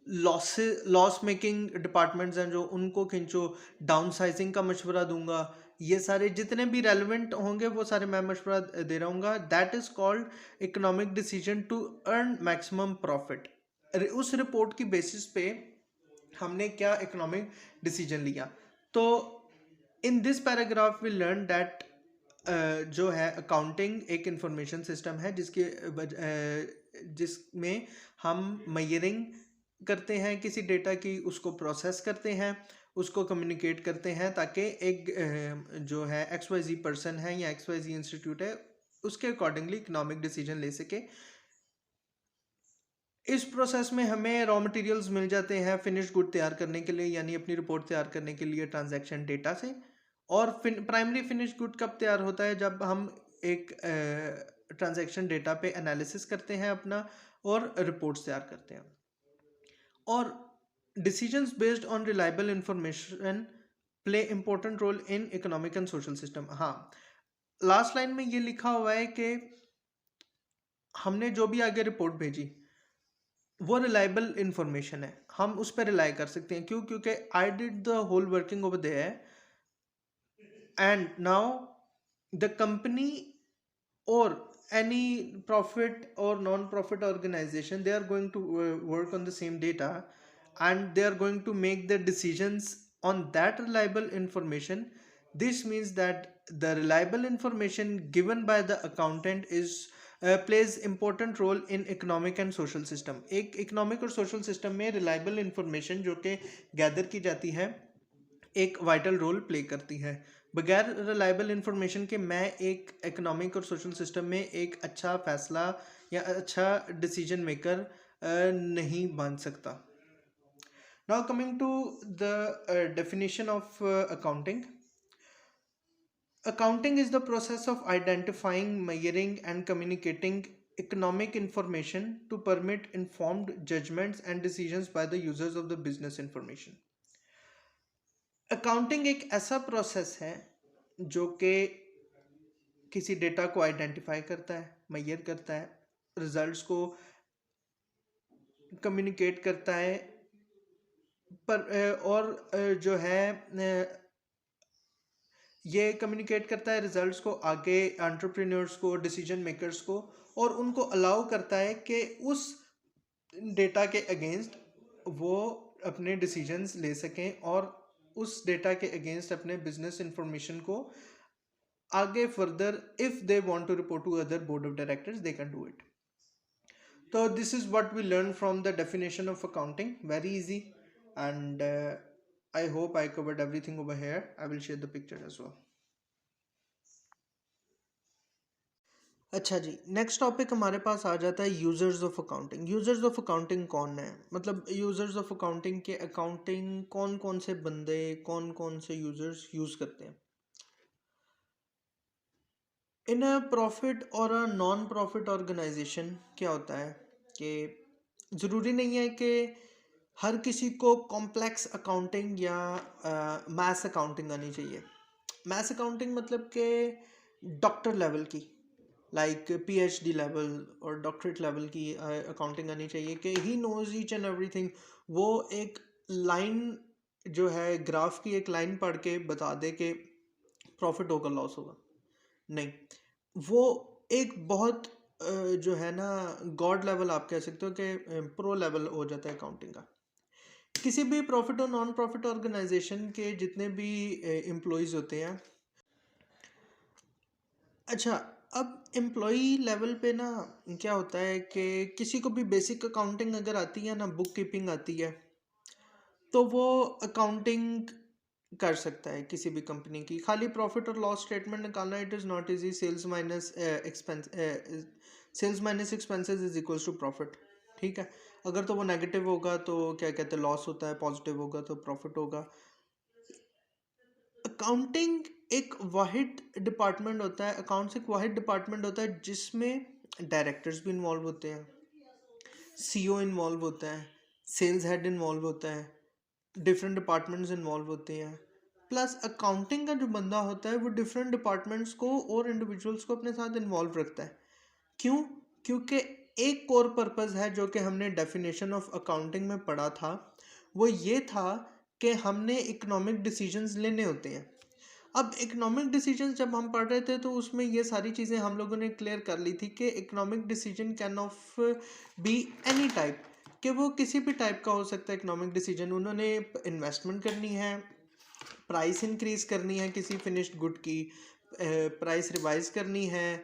लॉस मेकिंग डिपार्टमेंट्स हैं जो उनको खींचो, डाउन साइजिंग का मशवरा दूंगा। ये सारे जितने भी रेलिवेंट होंगे वो सारे मैं मशवरा दे रहूँगा। That is called economic decision to earn maximum profit. उस रिपोर्ट की बेसिस पे हमने क्या इकोनॉमिक डिसीजन लिया। तो in this paragraph we learn that जो है अकाउंटिंग एक इंफॉर्मेशन सिस्टम है जिसमें हम मेजरिंग करते हैं किसी डेटा की, उसको प्रोसेस करते हैं, उसको कम्युनिकेट करते हैं ताकि एक जो है XYZ पर्सन है या XYZ इंस्टीट्यूट है उसके अकॉर्डिंगली इकोनॉमिक डिसीजन ले सके। इस प्रोसेस में हमें रॉ मटेरियल्स मिल जाते हैं फिनिश गुड तैयार करने के लिए, यानी अपनी रिपोर्ट तैयार करने के लिए ट्रांजैक्शन डेटा से। और प्राइमरी फिनिश गुड कब तैयार होता है? जब हम एक ट्रांजैक्शन डेटा पे एनालिसिस करते हैं अपना और रिपोर्ट्स तैयार करते हैं। और decisions based on reliable information play important role in economic and social system. हाँ, लास्ट लाइन में ये लिखा हुआ है कि हमने जो भी आगे रिपोर्ट भेजी वो रिलायबल इंफॉर्मेशन है, हम उस पर रिलाई कर सकते हैं. क्यों? क्योंकि I did the whole working over there and now the company or any profit or non-profit organization, they are going to work on the same data, and they are going to make the decisions on that reliable information. This means that the reliable information given by the accountant is plays important role in economic and social system. एक economic और social system में reliable information जो कि gather की जाती है एक vital role play करती है. बगैर रिलायबल इंफॉर्मेशन के मैं एक इकोनॉमिक और सोशल सिस्टम में एक अच्छा फैसला या अच्छा डिसीजन मेकर नहीं बन सकता. Now coming to the definition of accounting. Accounting is the process of identifying, measuring, and communicating economic information to permit informed judgments and decisions by the users of the business information. Accounting एक ऐसा process है जो कि किसी data को identify करता है, major करता है, रिजल्ट्स को कम्युनिकेट करता है और जो है ये कम्युनिकेट करता है रिजल्ट्स को आगे एंटरप्रेन्योर्स को, डिसीजन मेकर्स को, और उनको अलाउ करता है कि उस डेटा के अगेंस्ट वो अपने डिसीजंस ले सकें और उस डेटा के अगेंस्ट अपने बिजनेस इंफॉर्मेशन को आगे further if they want to report to other board of directors they can do it. तो this is what we learn from the definition of accounting. Very easy and I hope I covered everything over here. I will share the picture as well. अच्छा जी, next topic हमारे पास आ जाता है users of accounting. Users of accounting कौन है? मतलब users of accounting के accounting कौन कौन से बंदे, कौन कौन से यूज़र्स यूज़ करते हैं. इन अ प्रॉफिट और अ नॉन प्रॉफिट ऑर्गेनाइजेशन क्या होता है कि ज़रूरी नहीं है कि हर किसी को कॉम्प्लेक्स अकाउंटिंग या मैथ्स अकाउंटिंग आनी चाहिए. मैथ्स अकाउंटिंग मतलब कि डॉक्टर लेवल की, लाइक PhD लेवल और डॉक्टरेट लेवल की अकाउंटिंग आनी चाहिए कि ही नोज ईच एंड एवरीथिंग. वो एक लाइन जो है ग्राफ की एक लाइन पढ़ के बता दे कि प्रॉफिट होगा लॉस होगा. नहीं, वो एक बहुत जो है ना गॉड लेवल आप कह सकते हो कि प्रो लेवल हो जाता है अकाउंटिंग का. किसी भी प्रॉफिट और नॉन प्रॉफिट ऑर्गेनाइजेशन के जितने भी एम्प्लॉयज़ होते हैं. अच्छा, अब एम्प्लॉई लेवल पे ना क्या होता है कि किसी को भी बेसिक अकाउंटिंग अगर आती है ना, बुक कीपिंग आती है, तो वो अकाउंटिंग कर सकता है किसी भी कंपनी की. खाली प्रॉफिट और लॉस स्टेटमेंट निकालना it is not easy. Sales minus expenses is equals to profit. ठीक है, अगर तो वो नेगेटिव होगा तो क्या कहते हैं लॉस होता है, पॉजिटिव होगा तो प्रॉफिट होगा. अकाउंटिंग एक वाहिद डिपार्टमेंट होता है, अकाउंट्स एक वाहिद डिपार्टमेंट होता है जिसमें डायरेक्टर्स भी इन्वॉल्व होते हैं, CEO इन्वॉल्व होता है, सेल्स हेड इन्वॉल्व होता है, डिफरेंट डिपार्टमेंट्स इन्वॉल्व होते हैं. प्लस अकाउंटिंग का जो बंदा होता है वो डिफरेंट डिपार्टमेंट्स को और इंडिविजुअल्स को अपने साथ इन्वॉल्व रखता है. क्यों? क्योंकि एक कोर पर्पस है जो कि हमने डेफिनेशन ऑफ अकाउंटिंग में पढ़ा था, वो ये था कि हमने इकोनॉमिक डिसीजंस लेने होते हैं. अब इकोनॉमिक डिसीजंस जब हम पढ़ रहे थे तो उसमें ये सारी चीज़ें हम लोगों ने क्लियर कर ली थी कि economic decision can of be any type, कि वो किसी भी टाइप का हो सकता है. इकोनॉमिक डिसीजन उन्होंने इन्वेस्टमेंट करनी है, प्राइस इंक्रीज करनी है किसी फिनिश्ड गुड की, प्राइस रिवाइज करनी है,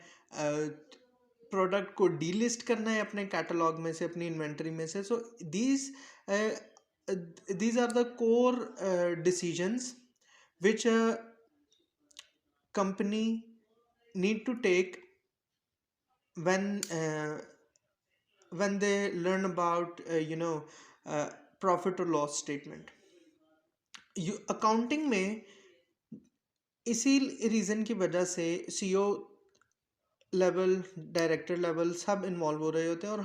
प्रोडक्ट को डीलिस्ट करना है अपने कैटलॉग में से, अपनी इन्वेंटरी में से. सो these are the core decisions which a company need to take when they learn about profit or loss statement. Accounting में इसी रीज़न की वजह से CEO लेवल, डायरेक्टर लेवल सब इन्वॉल्व हो रहे होते हैं, और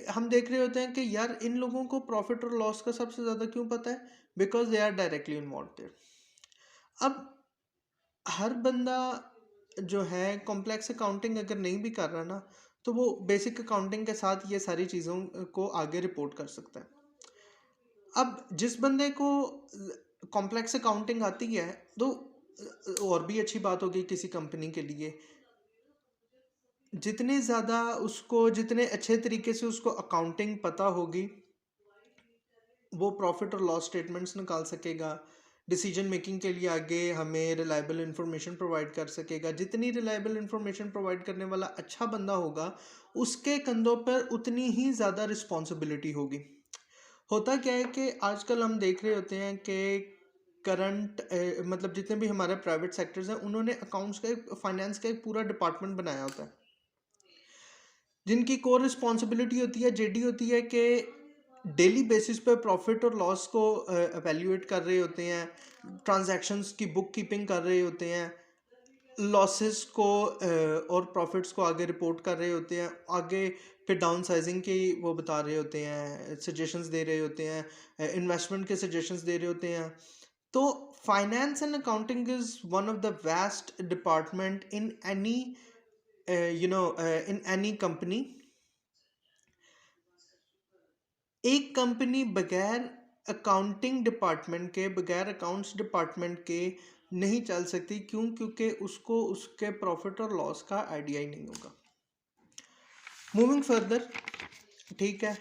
हम देख रहे होते हैं कि यार इन लोगों को प्रॉफिट और लॉस का सबसे ज़्यादा क्यों पता है, because they are directly involve there. अब हर बंदा जो है कॉम्प्लेक्स अकाउंटिंग अगर नहीं भी कर रहा ना, तो वो बेसिक अकाउंटिंग के साथ ये सारी चीज़ों को आगे रिपोर्ट कर सकता है। अब जिस बंदे को कॉम्प्लेक्स अकाउंटिंग आती है, तो और भी अच्छी बात होगी किसी कंपनी के लिए, जितने ज़्यादा उसको, जितने अच्छे तरीके से उसको अकाउंटिंग पता होगी, वो प्रॉफिट और लॉस स्टेटमेंट्स निकाल सकेगा, डिसीजन मेकिंग के लिए आगे हमें रिलायबल इन्फॉर्मेशन प्रोवाइड कर सकेगा। जितनी रिलायबल इन्फॉर्मेशन प्रोवाइड करने वाला अच्छा बंदा होगा, उसके कंधों पर उतनी ही ज़्यादा रिस्पॉन्सिबिलिटी होगी। होता क्या है कि आजकल हम देख रहे होते हैं कि करंट मतलब जितने भी हमारे प्राइवेट सेक्टर्स हैं, उन्होंने अकाउंट्स का फाइनेंस का एक पूरा डिपार्टमेंट बनाया होता है, जिनकी कोर रिस्पॉन्सिबिलिटी होती है, जेडी होती है, कि डेली बेसिस पे प्रॉफिट और लॉस को एवेल्यूएट कर रहे होते हैं, ट्रांजैक्शंस की बुक कीपिंग कर रहे होते हैं, लॉसेस को और प्रॉफिट्स को आगे रिपोर्ट कर रहे होते हैं, आगे फिर डाउन साइजिंग की वो बता रहे होते हैं, सजेशंस दे रहे होते हैं, इन्वेस्टमेंट के सजेशंस दे रहे होते हैं। तो finance and accounting is one of the vast department in any in any company. एक कंपनी बगैर अकाउंटिंग डिपार्टमेंट के, बगैर अकाउंट्स डिपार्टमेंट के नहीं चल सकती। क्यों? क्योंकि उसको उसके प्रॉफिट और लॉस का आइडिया ही नहीं होगा। मूविंग फर्दर, ठीक है,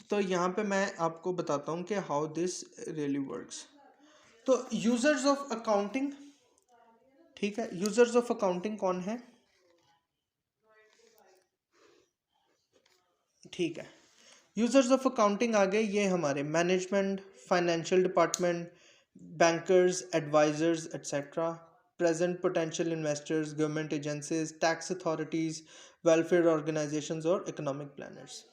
तो यहाँ पे मैं आपको बताता हूँ कि हाउ दिस रियली वर्क्स। तो यूजर्स ऑफ अकाउंटिंग, ठीक है, यूजर्स ऑफ अकाउंटिंग कौन है? ठीक है, यूजर्स ऑफ अकाउंटिंग आ गए, ये हमारे management, financial department, bankers, advisers etcetera, present potential investors, government agencies, tax authorities, welfare organisations और इकोनॉमिक प्लानर्स।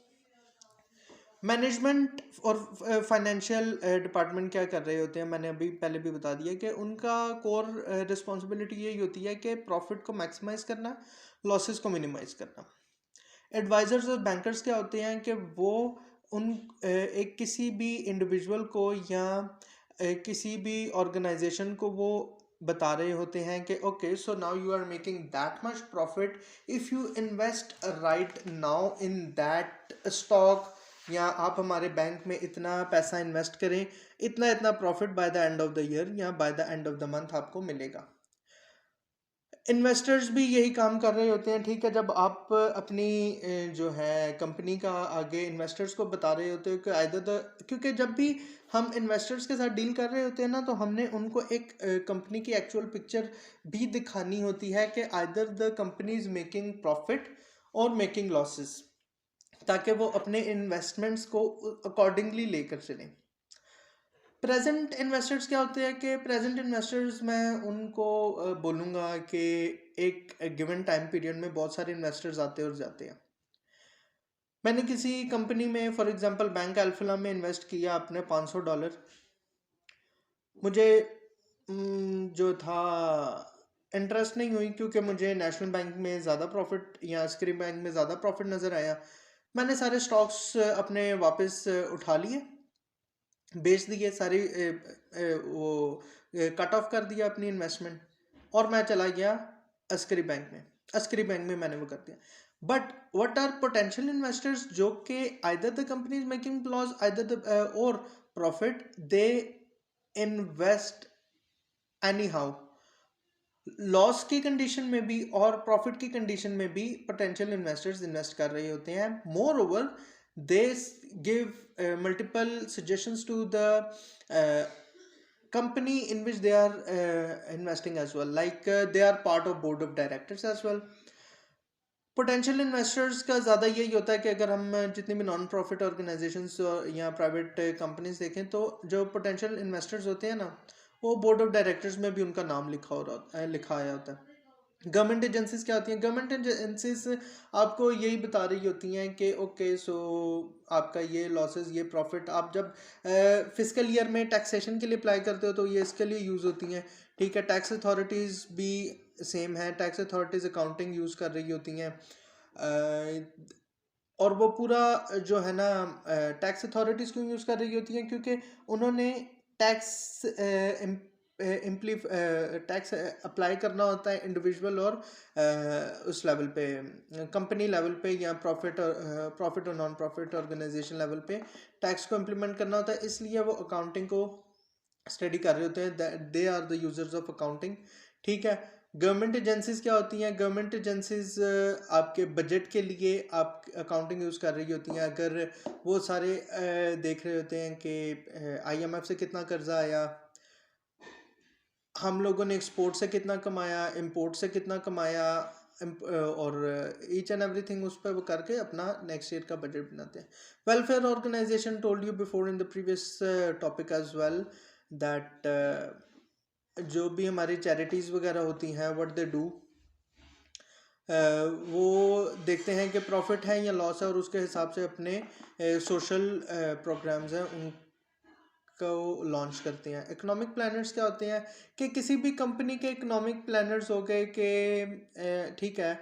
मैनेजमेंट और फाइनेंशियल डिपार्टमेंट क्या कर रहे होते हैं, मैंने अभी पहले भी बता दिया कि उनका कोर रिस्पॉन्सिबिलिटी यही होती है कि प्रॉफिट को मैक्सिमाइज करना, लॉसेस को मिनिमाइज करना। एडवाइजर्स और बैंकर्स क्या होते हैं कि वो उन एक किसी भी इंडिविजुअल को या किसी भी ऑर्गेनाइजेशन को वो बता रहे होते हैं कि okay, so now you are making that much profit if you invest right now in that stock, या आप हमारे बैंक में इतना पैसा इन्वेस्ट करें, इतना इतना profit by the end of the year या by the end of the month आपको मिलेगा। इन्वेस्टर्स भी यही काम कर रहे होते हैं, ठीक है। जब आप अपनी जो है कंपनी का आगे इन्वेस्टर्स को बता रहे होते हो कि आइदर द, क्योंकि जब भी हम इन्वेस्टर्स के साथ डील कर रहे होते हैं ना, तो हमने उनको एक कंपनी की एक्चुअल पिक्चर भी दिखानी होती है कि either the company is making profit और मेकिंग लॉसेस, ताकि वो अपने इन्वेस्टमेंट्स को अकॉर्डिंगली लेकर चलें। प्रेजेंट इन्वेस्टर्स क्या होते हैं कि प्रेजेंट इन्वेस्टर्स, मैं उनको बोलूँगा कि एक गिवन टाइम पीरियड में बहुत सारे इन्वेस्टर्स आते और जाते हैं। मैंने किसी कंपनी में फॉर एग्जांपल बैंक अल्फला में इन्वेस्ट किया अपने $500। मुझे जो था इंटरेस्ट नहीं हुई, क्योंकि मुझे नेशनल बैंक में ज़्यादा प्रॉफिट या अस्करी बैंक में ज़्यादा प्रॉफिट नज़र आया। मैंने सारे स्टॉक्स अपने वापस उठा लिए, बेच दिए सारी, वो कट ऑफ कर दिया अपनी इन्वेस्टमेंट, और मैं चला गया अस्करी बैंक में। अस्करी बैंक में मैंने वो कर दिया। But what are potential investors, जो कि either the company is making loss either the और profit, they invest anyhow. Loss की कंडीशन में भी और प्रॉफिट की कंडीशन में भी पोटेंशियल इन्वेस्टर्स इन्वेस्ट कर रहे होते हैं। Moreover, they give multiple suggestions to the company in which they are investing as well, like they are part of board of directors as well. Potential investors का ज़्यादा यही होता है कि अगर हम जितनी भी नॉन प्रॉफिट ऑर्गेनाइजेशंस या प्राइवेट कंपनीज देखें, तो जो पोटेंशियल इन्वेस्टर्स होते हैं ना, वो बोर्ड ऑफ डायरेक्टर्स में भी उनका नाम लिखा आया होता है। गवर्नमेंट एजेंसीज क्या होती हैं? गवर्नमेंट एजेंसीज आपको यही बता रही होती हैं कि ओके सो आपका ये लॉसेस ये प्रॉफिट, आप जब फिजिकल ईयर में टैक्सेशन के लिए अप्लाई करते हो तो ये इसके लिए यूज़ होती हैं, ठीक है। टैक्स अथॉरिटीज़ भी सेम है, टैक्स अथॉरिटीज़ अकाउंटिंग यूज़ कर रही होती हैं। और वो पूरा जो है ना, टैक्स अथॉरिटीज़ क्यों यूज़ कर रही होती हैं? क्योंकि उन्होंने टैक्स टैक्स अप्लाई करना होता है इंडिविजुअल और उस लेवल पे, कंपनी लेवल पे या प्रॉफिट और नॉन प्रॉफिट ऑर्गेनाइजेशन लेवल पे टैक्स को इम्प्लीमेंट करना होता है, इसलिए वो अकाउंटिंग को स्टडी कर रहे होते हैं। They are the users of accounting, ठीक है। गवर्नमेंट एजेंसीज क्या होती हैं? गवर्नमेंट एजेंसीज आपके बजट के लिए आप अकाउंटिंग यूज़ कर रही होती हैं। अगर वो सारे देख रहे होते हैं कि आईएमएफ से कितना कर्जा आया, हम लोगों ने एक्सपोर्ट से कितना कमाया, इंपोर्ट से कितना कमाया, और ईच एंड एवरीथिंग उस पर वो करके अपना नेक्स्ट ईयर का बजट बनाते हैं। Welfare organisation told you before in the previous topic as well that जो भी हमारी चैरिटीज़ वगैरह होती हैं, व्हाट दे डू, वो देखते हैं कि प्रॉफिट है या लॉस है और उसके हिसाब से अपने सोशल प्रोग्राम्स हैं उनको लॉन्च करते हैं। इकोनॉमिक प्लानर्स क्या होते हैं? कि किसी भी कंपनी के इकोनॉमिक प्लानर्स हो गए कि ठीक है,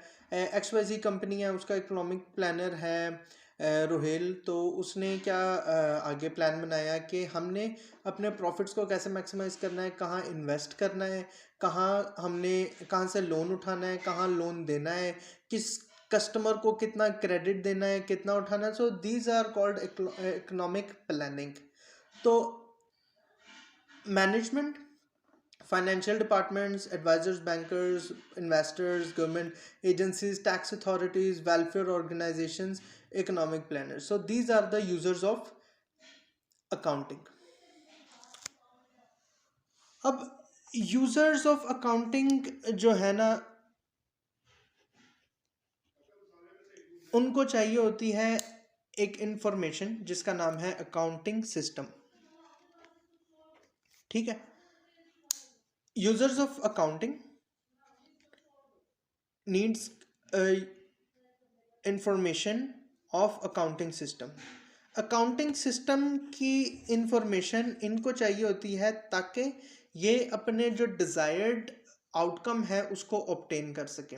XYZ कंपनी है, उसका इकोनॉमिक प्लानर है रोहेल, तो उसने क्या आगे प्लान बनाया कि हमने अपने प्रॉफिट्स को कैसे मैक्सिमाइज करना है, कहाँ इन्वेस्ट करना है, कहाँ से लोन उठाना है, कहाँ लोन देना है, किस कस्टमर को कितना क्रेडिट देना है, कितना उठाना है। So these are called economic planning. तो management, financial departments, advisors, bankers, investors, government agencies, tax authorities, welfare organizations, economic planners. So these are the users of accounting. अब यूजर्स ऑफ अकाउंटिंग जो है ना, उनको चाहिए होती है एक इंफॉर्मेशन जिसका नाम है अकाउंटिंग सिस्टम, ठीक है। Users of accounting needs information of accounting system. Accounting system की इंफॉर्मेशन इनको चाहिए होती है ताकि ये अपने जो डिज़ायर्ड आउटकम है उसको ऑब्टेन कर सकें।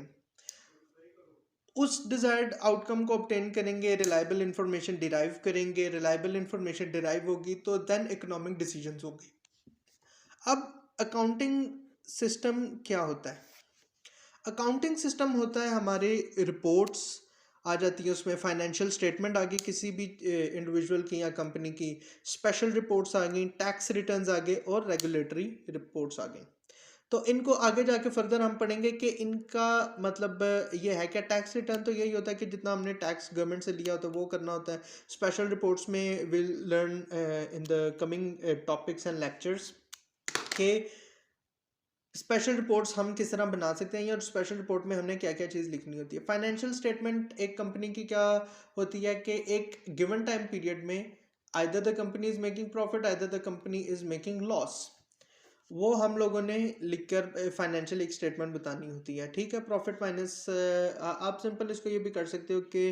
उस डिज़ायर्ड आउटकम को ऑब्टेन करेंगे, रिलायबल इंफॉर्मेशन डिराइव करेंगे, रिलायबल इंफॉर्मेशन डिराइव होगी तो देन इकोनॉमिक डिसीजंस होंगे। अब अकाउंटिंग सिस्टम क्या होता है? अकाउंटिंग सिस्टम होता है हमारे रिपोर्ट्स आ जाती है, उसमें फाइनेंशियल स्टेटमेंट आ गई किसी भी इंडिविजुअल की या कंपनी की, स्पेशल रिपोर्ट्स आ गई, टैक्स रिटर्न्स आ गए और रेगुलेटरी रिपोर्ट्स आ गई। तो इनको आगे जाके फर्दर हम पढ़ेंगे कि इनका मतलब ये है क्या। टैक्स रिटर्न तो यही होता है कि जितना हमने टैक्स गवर्नमेंट से लिया होता है वो करना होता है। स्पेशल रिपोर्ट्स में will learn in the coming topics and lectures के स्पेशल रिपोर्ट्स हम किस तरह बना सकते हैं और स्पेशल रिपोर्ट में हमने क्या क्या चीज़ लिखनी होती है। फाइनेंशियल स्टेटमेंट एक कंपनी की क्या होती है कि एक गिवन टाइम पीरियड में either the company is making profit, either the company is making loss, वो हम लोगों ने लिखकर फाइनेंशियल एक स्टेटमेंट बतानी होती है, ठीक है। प्रॉफिट माइनस, आप सिंपल इसको ये भी कर सकते हो कि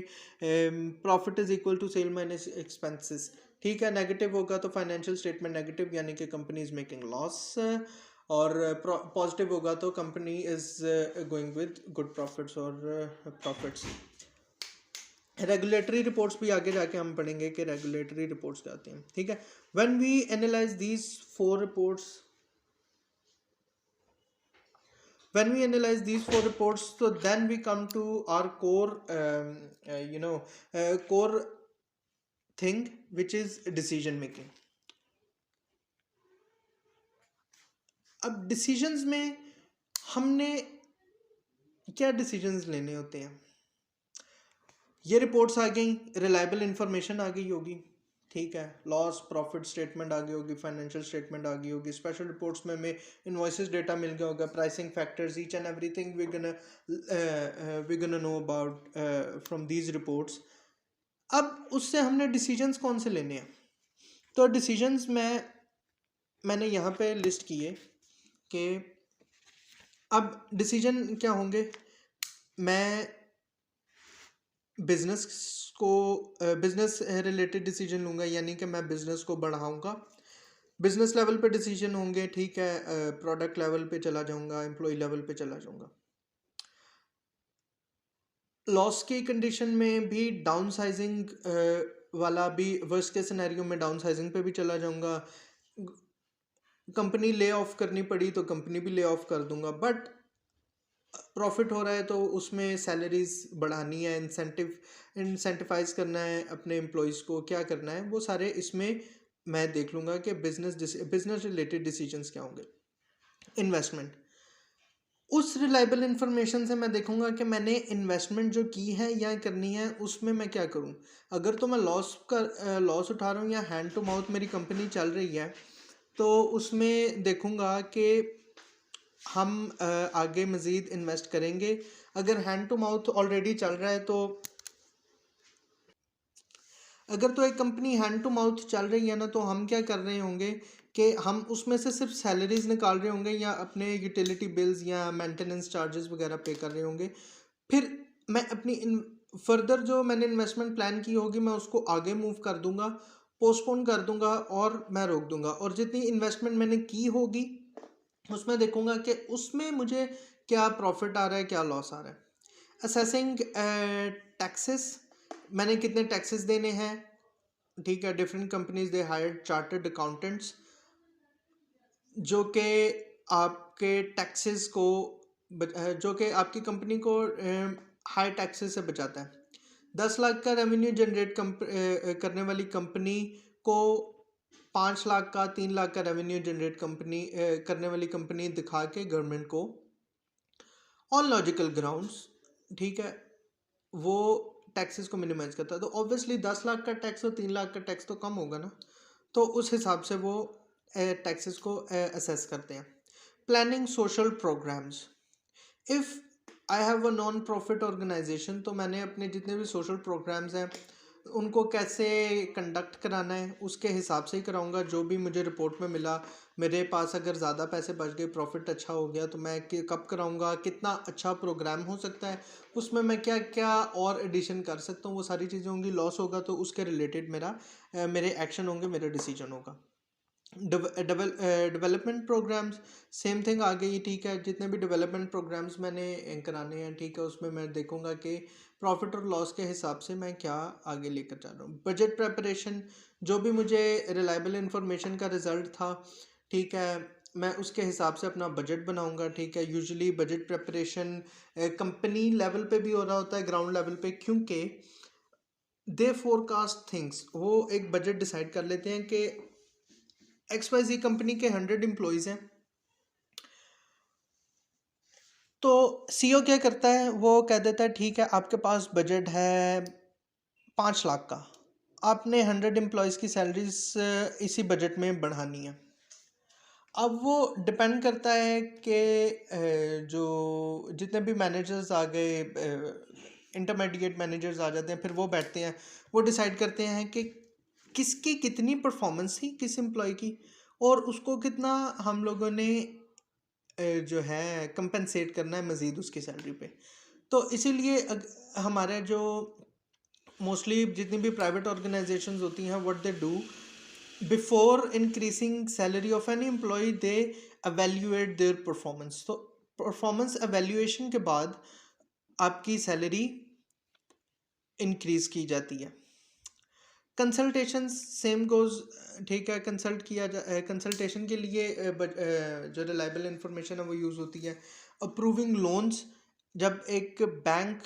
profit is equal to sale minus expenses, ठीक है। नेगेटिव होगा तो फाइनेंशियल स्टेटमेंट नेगेटिव यानी कि कंपनी इज मेकिंग लॉस, और पॉजिटिव होगा तो company is going with good profits और प्रॉफिट्स। रेगुलेटरी रिपोर्ट्स भी आगे जाके हम पढ़ेंगे कि रेगुलेटरी रिपोर्ट्स क्या होती हैं, ठीक है। When we analyse these four reports, when we analyze these four reports, so then we come to our core core thing, which is decision making. अब डिसीजंस में हमने क्या डिसीजंस लेने होते हैं? ये रिपोर्ट्स आ गई, रिलायबल इंफॉर्मेशन आ गई होगी, ठीक है। लॉस प्रॉफिट स्टेटमेंट आ गई होगी, फाइनेंशियल स्टेटमेंट आ गई होगी, स्पेशल रिपोर्ट्स में हमें इनवॉइसेस डेटा मिल गया होगा, pricing factors, each and everything we gonna know about from these reports. अब उससे हमने डिसीजंस कौन से लेने हैं? तो डिसीजंस मैंने यहाँ पे लिस्ट किए कि अब डिसीजन क्या होंगे, मैं बिजनेस को बिजनेस रिलेटेड डिसीजन लूँगा, यानी कि मैं बिजनेस को बढ़ाऊँगा, बिजनेस लेवल पे डिसीजन होंगे, ठीक है, प्रोडक्ट लेवल पे चला जाऊँगा, एम्प्लॉय लेवल पे चला जाऊँगा। लॉस की कंडीशन में भी डाउन साइजिंग वाला भी, वर्स्ट के सिनेरियो में डाउन साइजिंग पे भी चला जाऊँगा, कंपनी ले ऑफ करनी पड़ी तो कंपनी भी ले ऑफ कर दूंगा, बट प्रॉफिट हो रहा है तो उसमें सैलरीज बढ़ानी है, इंसेंटिवाइज करना है अपने एम्प्लॉयज़ को, क्या करना है वो सारे इसमें मैं देख लूँगा कि बिजनेस रिलेटेड डिसीजंस क्या होंगे। इन्वेस्टमेंट, उस रिलायबल इंफॉर्मेशन से मैं देखूंगा कि मैंने इन्वेस्टमेंट जो की है या करनी है उसमें मैं क्या करूं। अगर तो मैं लॉस उठा रहा हूँ या हैंड टू माउथ मेरी कंपनी चल रही है, तो उसमें देखूंगा कि हम आगे मज़ीद इन्वेस्ट करेंगे। अगर हैंड टू माउथ ऑलरेडी चल रहा है तो, अगर तो एक कंपनी हैंड टू माउथ चल रही है ना, तो हम क्या कर रहे होंगे कि हम उसमें से सिर्फ सैलरीज निकाल रहे होंगे या अपने यूटिलिटी बिल्स या मेंटेनेंस चार्जेस वगैरह पे कर रहे होंगे। फिर मैं अपनी फर्दर जो मैंने इन्वेस्टमेंट प्लान की होगी मैं उसको आगे मूव कर दूंगा, पोस्टपोन कर दूंगा और मैं रोक दूंगा, और जितनी इन्वेस्टमेंट मैंने की होगी उसमें देखूंगा कि उसमें मुझे क्या प्रॉफिट आ रहा है, क्या लॉस आ रहा है। असेसिंग टैक्सेस, मैंने कितने टैक्सेस देने हैं, ठीक है। Different companies they hire chartered accountants जो कि आपके टैक्सेस को जो कि आपकी कंपनी को हाई टैक्सेस से बचाता है। 10 लाख का रेवेन्यू जनरेट करने वाली कंपनी को 5 लाख का, 3 लाख का रेवेन्यू जनरेट करने वाली कंपनी दिखा के गवर्नमेंट को ऑन लॉजिकल ग्राउंड्स, ठीक है, वो टैक्सेस को मिनिमाइज करता है। तो ऑब्वियसली 10 लाख का टैक्स और 3 लाख का टैक्स तो कम होगा ना, तो उस हिसाब से वो टैक्सेस को असेस करते हैं। Planning social programmes, if I have a non profit organisation, तो मैंने अपने जितने भी सोशल प्रोग्राम्स हैं उनको कैसे कंडक्ट कराना है उसके हिसाब से ही कराऊंगा। जो भी मुझे रिपोर्ट में मिला, मेरे पास अगर ज़्यादा पैसे बच गए, प्रॉफिट अच्छा हो गया, तो मैं कब कराऊंगा, कितना अच्छा प्रोग्राम हो सकता है, उसमें मैं क्या क्या और एडिशन कर सकता हूँ, वो सारी चीज़ें होंगी। लॉस होगा तो उसके रिलेटेड मेरे एक्शन होंगे, मेरा डिसीजन होगा। डेवलपमेंट प्रोग्राम्स, सेम थिंग आ गई, ठीक है। जितने भी डेवलपमेंट प्रोग्राम्स मैंने कराने हैं, ठीक है, उसमें मैं देखूंगा कि प्रॉफिट और लॉस के हिसाब से मैं क्या आगे लेकर जा रहा हूँ। बजट प्रेपरेशन, जो भी मुझे रिलायबल इंफॉर्मेशन का रिजल्ट था, ठीक है, मैं उसके हिसाब से अपना बजट बनाऊंगा, ठीक है। Usually budget preparation company level पे भी हो रहा होता है, ग्राउंड लेवल पे, क्योंकि दे फोरकास्ट थिंग्स, वो एक बजट डिसाइड कर लेते हैं कि XYZ कंपनी के 100 एम्प्लॉयज़ हैं, तो CEO क्या करता है, वो कह देता है ठीक है आपके पास बजट है 5 लाख का, आपने 100 एम्प्लॉयज़ की सैलरीज इसी बजट में बढ़ानी है। अब वो डिपेंड करता है कि जो जितने भी मैनेजर्स आ गए, इंटरमीडिएट मैनेजर्स आ जाते हैं, फिर वो बैठते हैं, वो डिसाइड करते हैं कि किसकी कितनी परफॉर्मेंस थी किस एम्प्लॉय की, और उसको कितना हम लोगों ने जो है कंपनसेट करना है मज़ीद उसकी सैलरी पे। तो इसीलिए हमारे जो मोस्टली जितनी भी प्राइवेट ऑर्गेनाइजेशंस होती हैं, what they do before increasing salary of any employee, they evaluate their performance. तो परफॉर्मेंस एवेल्यूएशन के बाद आपकी सैलरी इंक्रीज की जाती है। कंसल्टेशन सेम गोज, ठीक है, कंसल्टेशन के लिए जो रिलायबल इंफॉर्मेशन है वो यूज़ होती है। अप्रूविंग लोन्स, जब एक बैंक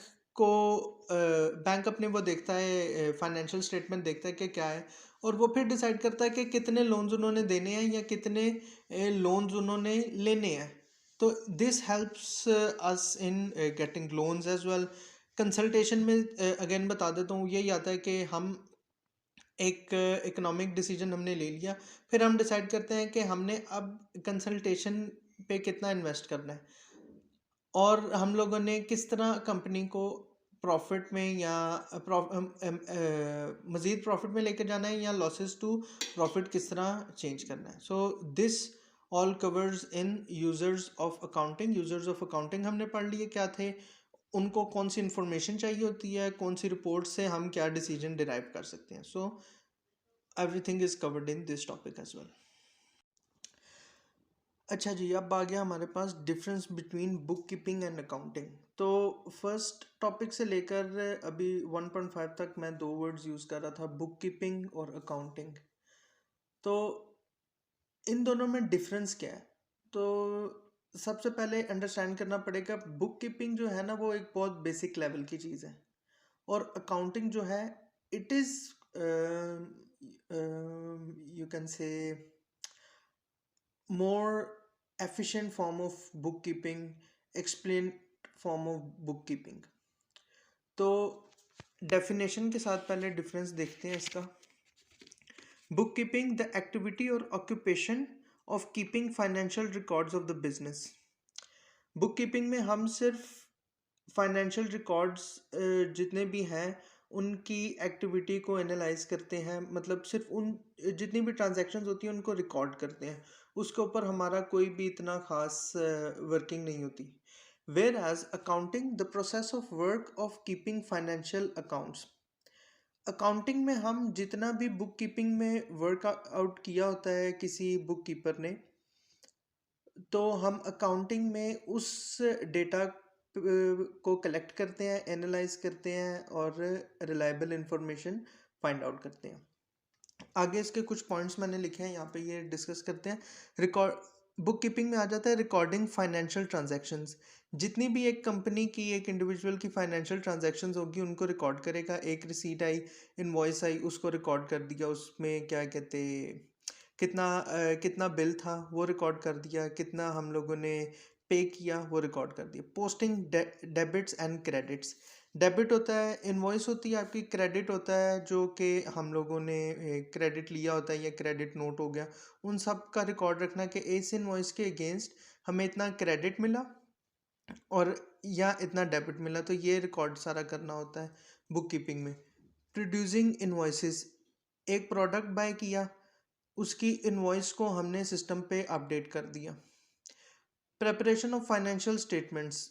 अपने वो देखता है, फाइनेंशियल स्टेटमेंट देखता है कि क्या है, और वो फिर डिसाइड करता है कि कितने लोन्स उन्होंने देने हैं या कितने लोन्स उन्होंने लेने हैं। तो this helps us in getting loans as well. Consultation में अगेन बता देता हूँ, यही आता है कि हम एक इकोनॉमिक डिसीजन हमने ले लिया, फिर हम डिसाइड करते हैं कि हमने अब कंसल्टेशन पे कितना इन्वेस्ट करना है, और हम लोगों ने किस तरह कंपनी को प्रॉफिट में या मज़ीद प्रॉफिट में लेकर जाना है, या लॉसेस टू प्रॉफिट किस तरह चेंज करना है। So this all covers in users of accounting. Users of accounting हमने पढ़ लिए क्या थे, उनको कौन सी इंफॉर्मेशन चाहिए होती है, कौन सी रिपोर्ट से हम क्या डिसीजन डिराइव कर सकते हैं। So everything is covered in this topic as well. अच्छा जी, अब आ गया हमारे पास difference between bookkeeping and accounting. तो फर्स्ट टॉपिक से लेकर अभी 1.5 तक मैं दो वर्ड्स यूज़ कर रहा था, बुक कीपिंग और अकाउंटिंग। तो इन दोनों में डिफरेंस क्या है? तो सबसे पहले अंडरस्टैंड करना पड़ेगा, बुक कीपिंग जो है ना वो एक बहुत बेसिक लेवल की चीज़ है, और अकाउंटिंग जो है इट इज़ यू कैन से more efficient form of bookkeeping, explained form of bookkeeping। तो डेफिनेशन के साथ पहले डिफरेंस देखते हैं इसका। बुक कीपिंग द एक्टिविटी और occupation of keeping financial records of the business. Book keeping में हम सिर्फ फाइनेंशियल रिकॉर्ड्स जितने भी हैं उनकी एक्टिविटी को एनालाइज करते हैं, मतलब सिर्फ उन जितनी भी ट्रांजैक्शंस होती हैं उनको रिकॉर्ड करते हैं, उसके ऊपर हमारा कोई भी इतना खास वर्किंग नहीं होती। Whereas accounting the process of work of keeping financial accounts. Accounting में हम जितना भी बुक कीपिंग में वर्क आउट किया होता है किसी बुक कीपर ने, तो हम अकाउंटिंग में उस डेटा को कलेक्ट करते हैं, एनालाइज करते हैं और रिलायबल इंफॉर्मेशन फाइंड आउट करते हैं। आगे इसके कुछ पॉइंट्स मैंने लिखे हैं यहाँ पे, ये डिस्कस करते हैं। रिकॉर्ड बुक कीपिंग में आ जाता है रिकॉर्डिंग फाइनेंशियल ट्रांजैक्शंस। जितनी भी एक कंपनी की, एक इंडिविजुअल की फाइनेंशियल ट्रांजैक्शंस होगी उनको रिकॉर्ड करेगा। एक रिसीट आई, इनवॉइस आई, उसको रिकॉर्ड कर दिया, उसमें क्या कहते कितना बिल था वो रिकॉर्ड कर दिया, कितना हम लोगों ने पे किया वो रिकॉर्ड कर दिया। Posting debits and credits. Debit होता है, इनवॉइस होती है आपकी, क्रेडिट होता है जो कि हम लोगों ने क्रेडिट लिया होता है या क्रेडिट नोट हो गया, उन सब का रिकॉर्ड रखना कि इस इनवॉइस के अगेंस्ट हमें इतना क्रेडिट मिला और या इतना डेबिट मिला, तो ये रिकॉर्ड सारा करना होता है बुक कीपिंग में। प्रोड्यूसिंग इनवॉइसेस, एक प्रोडक्ट बाय किया, उसकी इनवॉइस को हमने सिस्टम पे अपडेट कर दिया। Preparation of financial statements.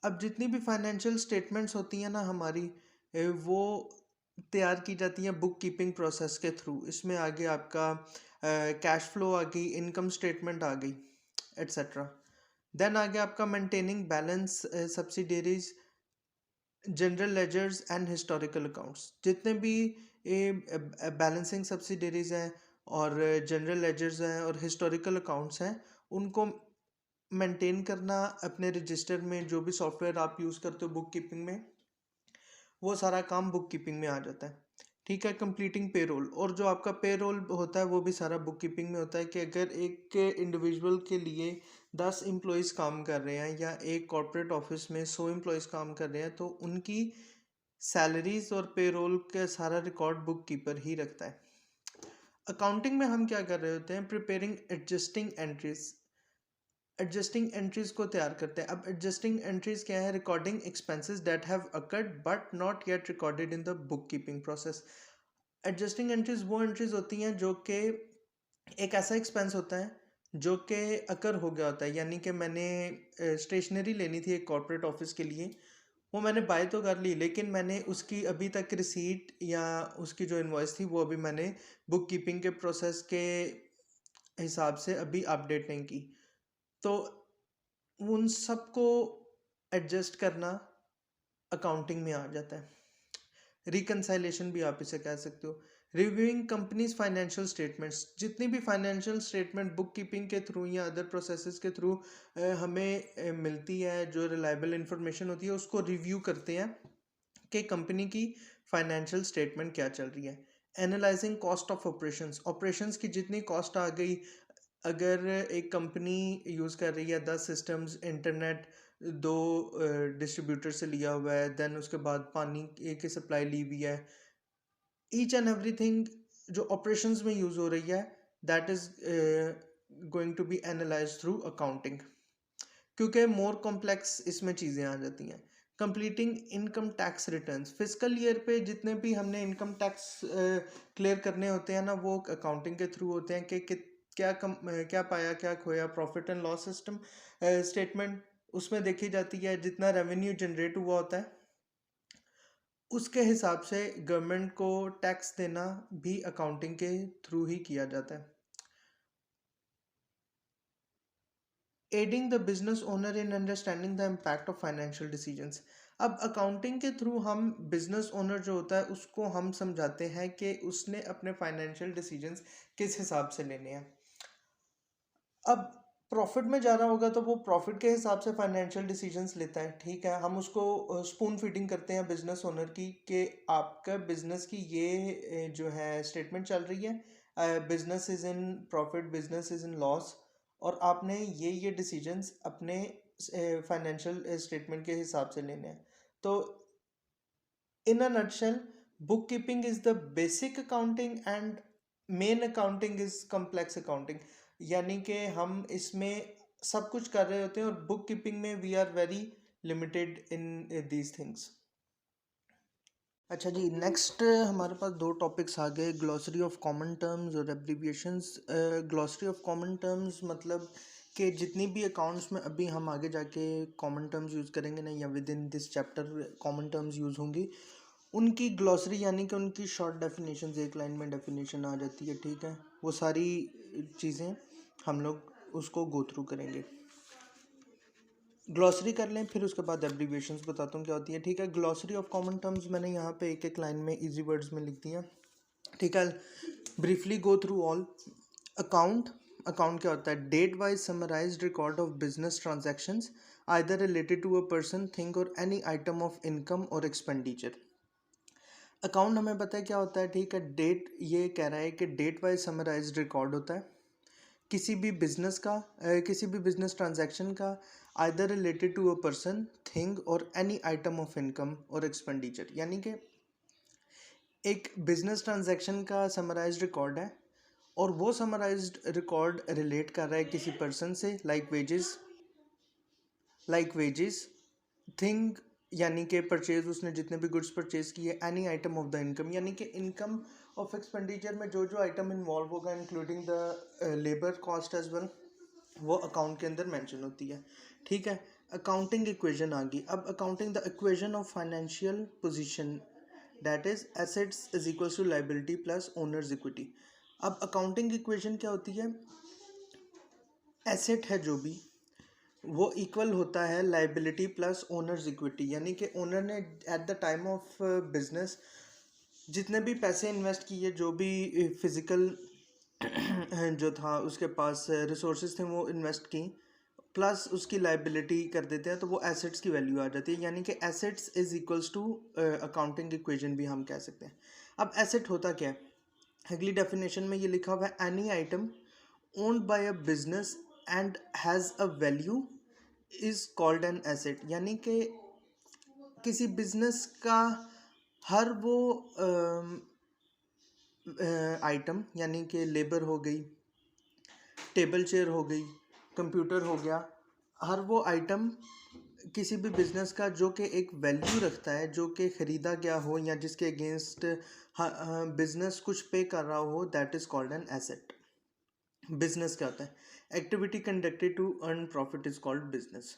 अब जितनी भी फाइनेंशियल स्टेटमेंट्स होती हैं ना हमारी, वो तैयार की जाती हैं बुक कीपिंग प्रोसेस के थ्रू। इसमें आगे आपका कैश फ्लो आ गई, इनकम स्टेटमेंट आ गई, एट्सेट्रा। देन आगे आपका maintaining balance subsidiaries, general ledgers and historical accounts. जितने भी बैलेंसिंग सब्सिडरीज हैं और जनरल लेजर्स हैं और हिस्टोरिकल अकाउंट्स हैं, उनको मेंटेन करना अपने रजिस्टर में, जो भी सॉफ्टवेयर आप यूज़ करते हो बुक कीपिंग में, वो सारा काम बुक कीपिंग में आ जाता है। ठीक है, कंप्लीटिंग पेरोल, और जो आपका पेरोल होता है वो भी सारा बुक कीपिंग में होता है कि अगर एक इंडिविजुअल के लिए 10 एम्प्लॉयज़ काम कर रहे हैं या एक कॉर्पोरेट ऑफिस में 100 एम्प्लॉयज़ काम कर रहे हैं, तो उनकी सैलरीज और पेरोल का सारा रिकॉर्ड बुक कीपर ही रखता है। अकाउंटिंग में हम क्या कर रहे होते हैं, preparing adjusting entries. Adjusting entries को तैयार करते हैं। अब एडजस्टिंग एंट्रीज क्या है, recording expenses that have occurred but not yet recorded in the book keeping process. Adjusting entries वो एंट्रीज होती हैं जो कि एक ऐसा एक्सपेंस होता है जो कि अकर हो गया होता है, यानी कि मैंने स्टेशनरी लेनी थी एक कॉर्पोरेट ऑफिस के लिए, वो मैंने बाय तो कर ली, लेकिन मैंने उसकी अभी तक रिसीट या उसकी जो इनवॉइस थी वो अभी मैंने बुक कीपिंग के प्रोसेस के हिसाब से अभी अपडेट नहीं की। तो उन सबको एडजस्ट करना अकाउंटिंग में आ जाता है। रिकंसाइलेशन भी आप इसे कह सकते हो। Reviewing companies financial statements. जितनी भी फाइनेंशियल स्टेटमेंट बुक कीपिंग के थ्रू या अदर प्रोसेसेस के थ्रू हमें मिलती है, जो रिलायबल इंफॉर्मेशन होती है, उसको रिव्यू करते हैं कि कंपनी की फाइनेंशियल स्टेटमेंट क्या चल रही है। Analysing cost of operations. Operations की जितनी कॉस्ट आ गई, अगर एक कंपनी यूज़ कर रही है 10 सिस्टम्स, इंटरनेट 2 डिस्ट्रीब्यूटर से लिया हुआ है, देन उसके बाद पानी की सप्लाई ली हुई है, ईच एंड एवरीथिंग जो ऑपरेशंस में यूज़ हो रही है, that is going to be analyse through accounting, क्योंकि मोर कॉम्प्लेक्स इसमें चीज़ें आ जाती हैं। Completing income tax returns, physical year पे जितने भी हमने इनकम टैक्स क्लियर करने होते हैं ना, वो अकाउंटिंग के थ्रू होते हैं कि क्या पाया क्या खोया, profit and loss system statement उसमें देखी जाती है। जितना रेवेन्यू जनरेट हुआ होता है उसके हिसाब से गवर्नमेंट को टैक्स देना भी अकाउंटिंग के थ्रू ही किया जाता है। Adding the business owner in understanding the impact of financial decisions. अब अकाउंटिंग के थ्रू हम बिजनेस ओनर जो होता है उसको हम समझाते हैं कि उसने अपने फाइनेंशियल डिसीजंस किस हिसाब से लेने हैं। अब प्रॉफिट में जा रहा होगा तो वो प्रॉफिट के हिसाब से फाइनेंशियल डिसीजंस लेता है, ठीक है। हम उसको स्पून फीडिंग करते हैं बिजनेस ओनर की कि आपका बिजनेस की ये जो है स्टेटमेंट चल रही है, business is in profit, business is in loss, और आपने ये डिसीजंस अपने फाइनेंशियल स्टेटमेंट के हिसाब से लेने हैं। तो in a nutshell, bookkeeping is the basic accounting and main accounting is complex accounting. यानी कि हम इसमें सब कुछ कर रहे होते हैं और बुक कीपिंग में we are very limited in these things. अच्छा जी, नेक्स्ट हमारे पास दो टॉपिक्स आ गए, ग्लॉसरी ऑफ कॉमन टर्म्स और abbreviations. Glossary of common terms मतलब कि जितनी भी अकाउंट्स में अभी हम आगे जाके कॉमन टर्म्स यूज़ करेंगे ना, या with in this chapter common terms use होंगी, उनकी ग्लॉसरी यानी कि उनकी शॉर्ट डेफिनेशन, एक लाइन में डेफिनेशन आ जाती है, ठीक है। वो सारी चीज़ें हम लोग उसको गो थ्रू करेंगे। ग्लॉसरी कर लें, फिर उसके बाद एब्रीविएशंस बताता हूँ क्या होती है, ठीक है। ग्लॉसरी ऑफ कॉमन टर्म्स मैंने यहाँ पे एक एक लाइन में इजी वर्ड्स में लिख दिया, ठीक है। Briefly go through all. Account, account क्या होता है? Date wise summarised record of business transactions either related to a person, thing और एनी आइटम ऑफ इनकम और एक्सपेंडिचर। अकाउंट हमें पता है क्या होता है, ठीक है। डेट, ये कह रहा है कि डेट वाइज समराइज्ड रिकॉर्ड होता है किसी भी बिजनेस का, किसी भी बिजनेस ट्रांजैक्शन का, either related to a person, thing और एनी आइटम ऑफ इनकम और एक्सपेंडिचर। यानी कि एक बिजनेस ट्रांजैक्शन का समराइज्ड रिकॉर्ड है और वो समराइज्ड रिकॉर्ड रिलेट कर रहा है किसी पर्सन से, लाइक वेजेस, थिंग यानी कि परचेज, उसने जितने भी गुड्स परचेज किए, any item of the income यानी कि इनकम ऑफ एक्सपेंडिचर में जो जो आइटम इन्वॉल्व होगा including the labour cost as well, वो अकाउंट के अंदर मेंशन होती है, ठीक है। अकाउंटिंग इक्वेशन आ गई। अब accounting the equation of financial position, that is assets is equals to liability plus owners equity. अब अकाउंटिंग इक्वेशन क्या होती है? एसेट है जो भी, वो इक्वल होता है लाइबिलिटी प्लस ओनर्स इक्विटी। यानी कि ओनर ने at the time of business जितने भी पैसे इन्वेस्ट किए, जो भी फिजिकल जो था उसके पास रिसोर्सेज थे वो इन्वेस्ट की, प्लस उसकी लाइबिलिटी कर देते हैं, तो वो एसेट्स की वैल्यू आ जाती है। यानी कि assets is equals to accounting equation भी हम कह सकते हैं। अब एसेट होता क्या है? अगली डेफिनेशन में ये लिखा हुआ है, any item owned by a business and has a value is called an asset. यानी कि किसी बिजनेस का हर वो आइटम, यानी कि लेबर हो गई, टेबल चेयर हो गई, कंप्यूटर हो गया, हर वो आइटम किसी भी बिजनेस का जो कि एक वैल्यू रखता है, जो कि ख़रीदा गया हो या जिसके अगेंस्ट बिजनेस कुछ पे कर रहा हो, that is called an asset. Business क्या होता है? Activity conducted to earn profit is called business.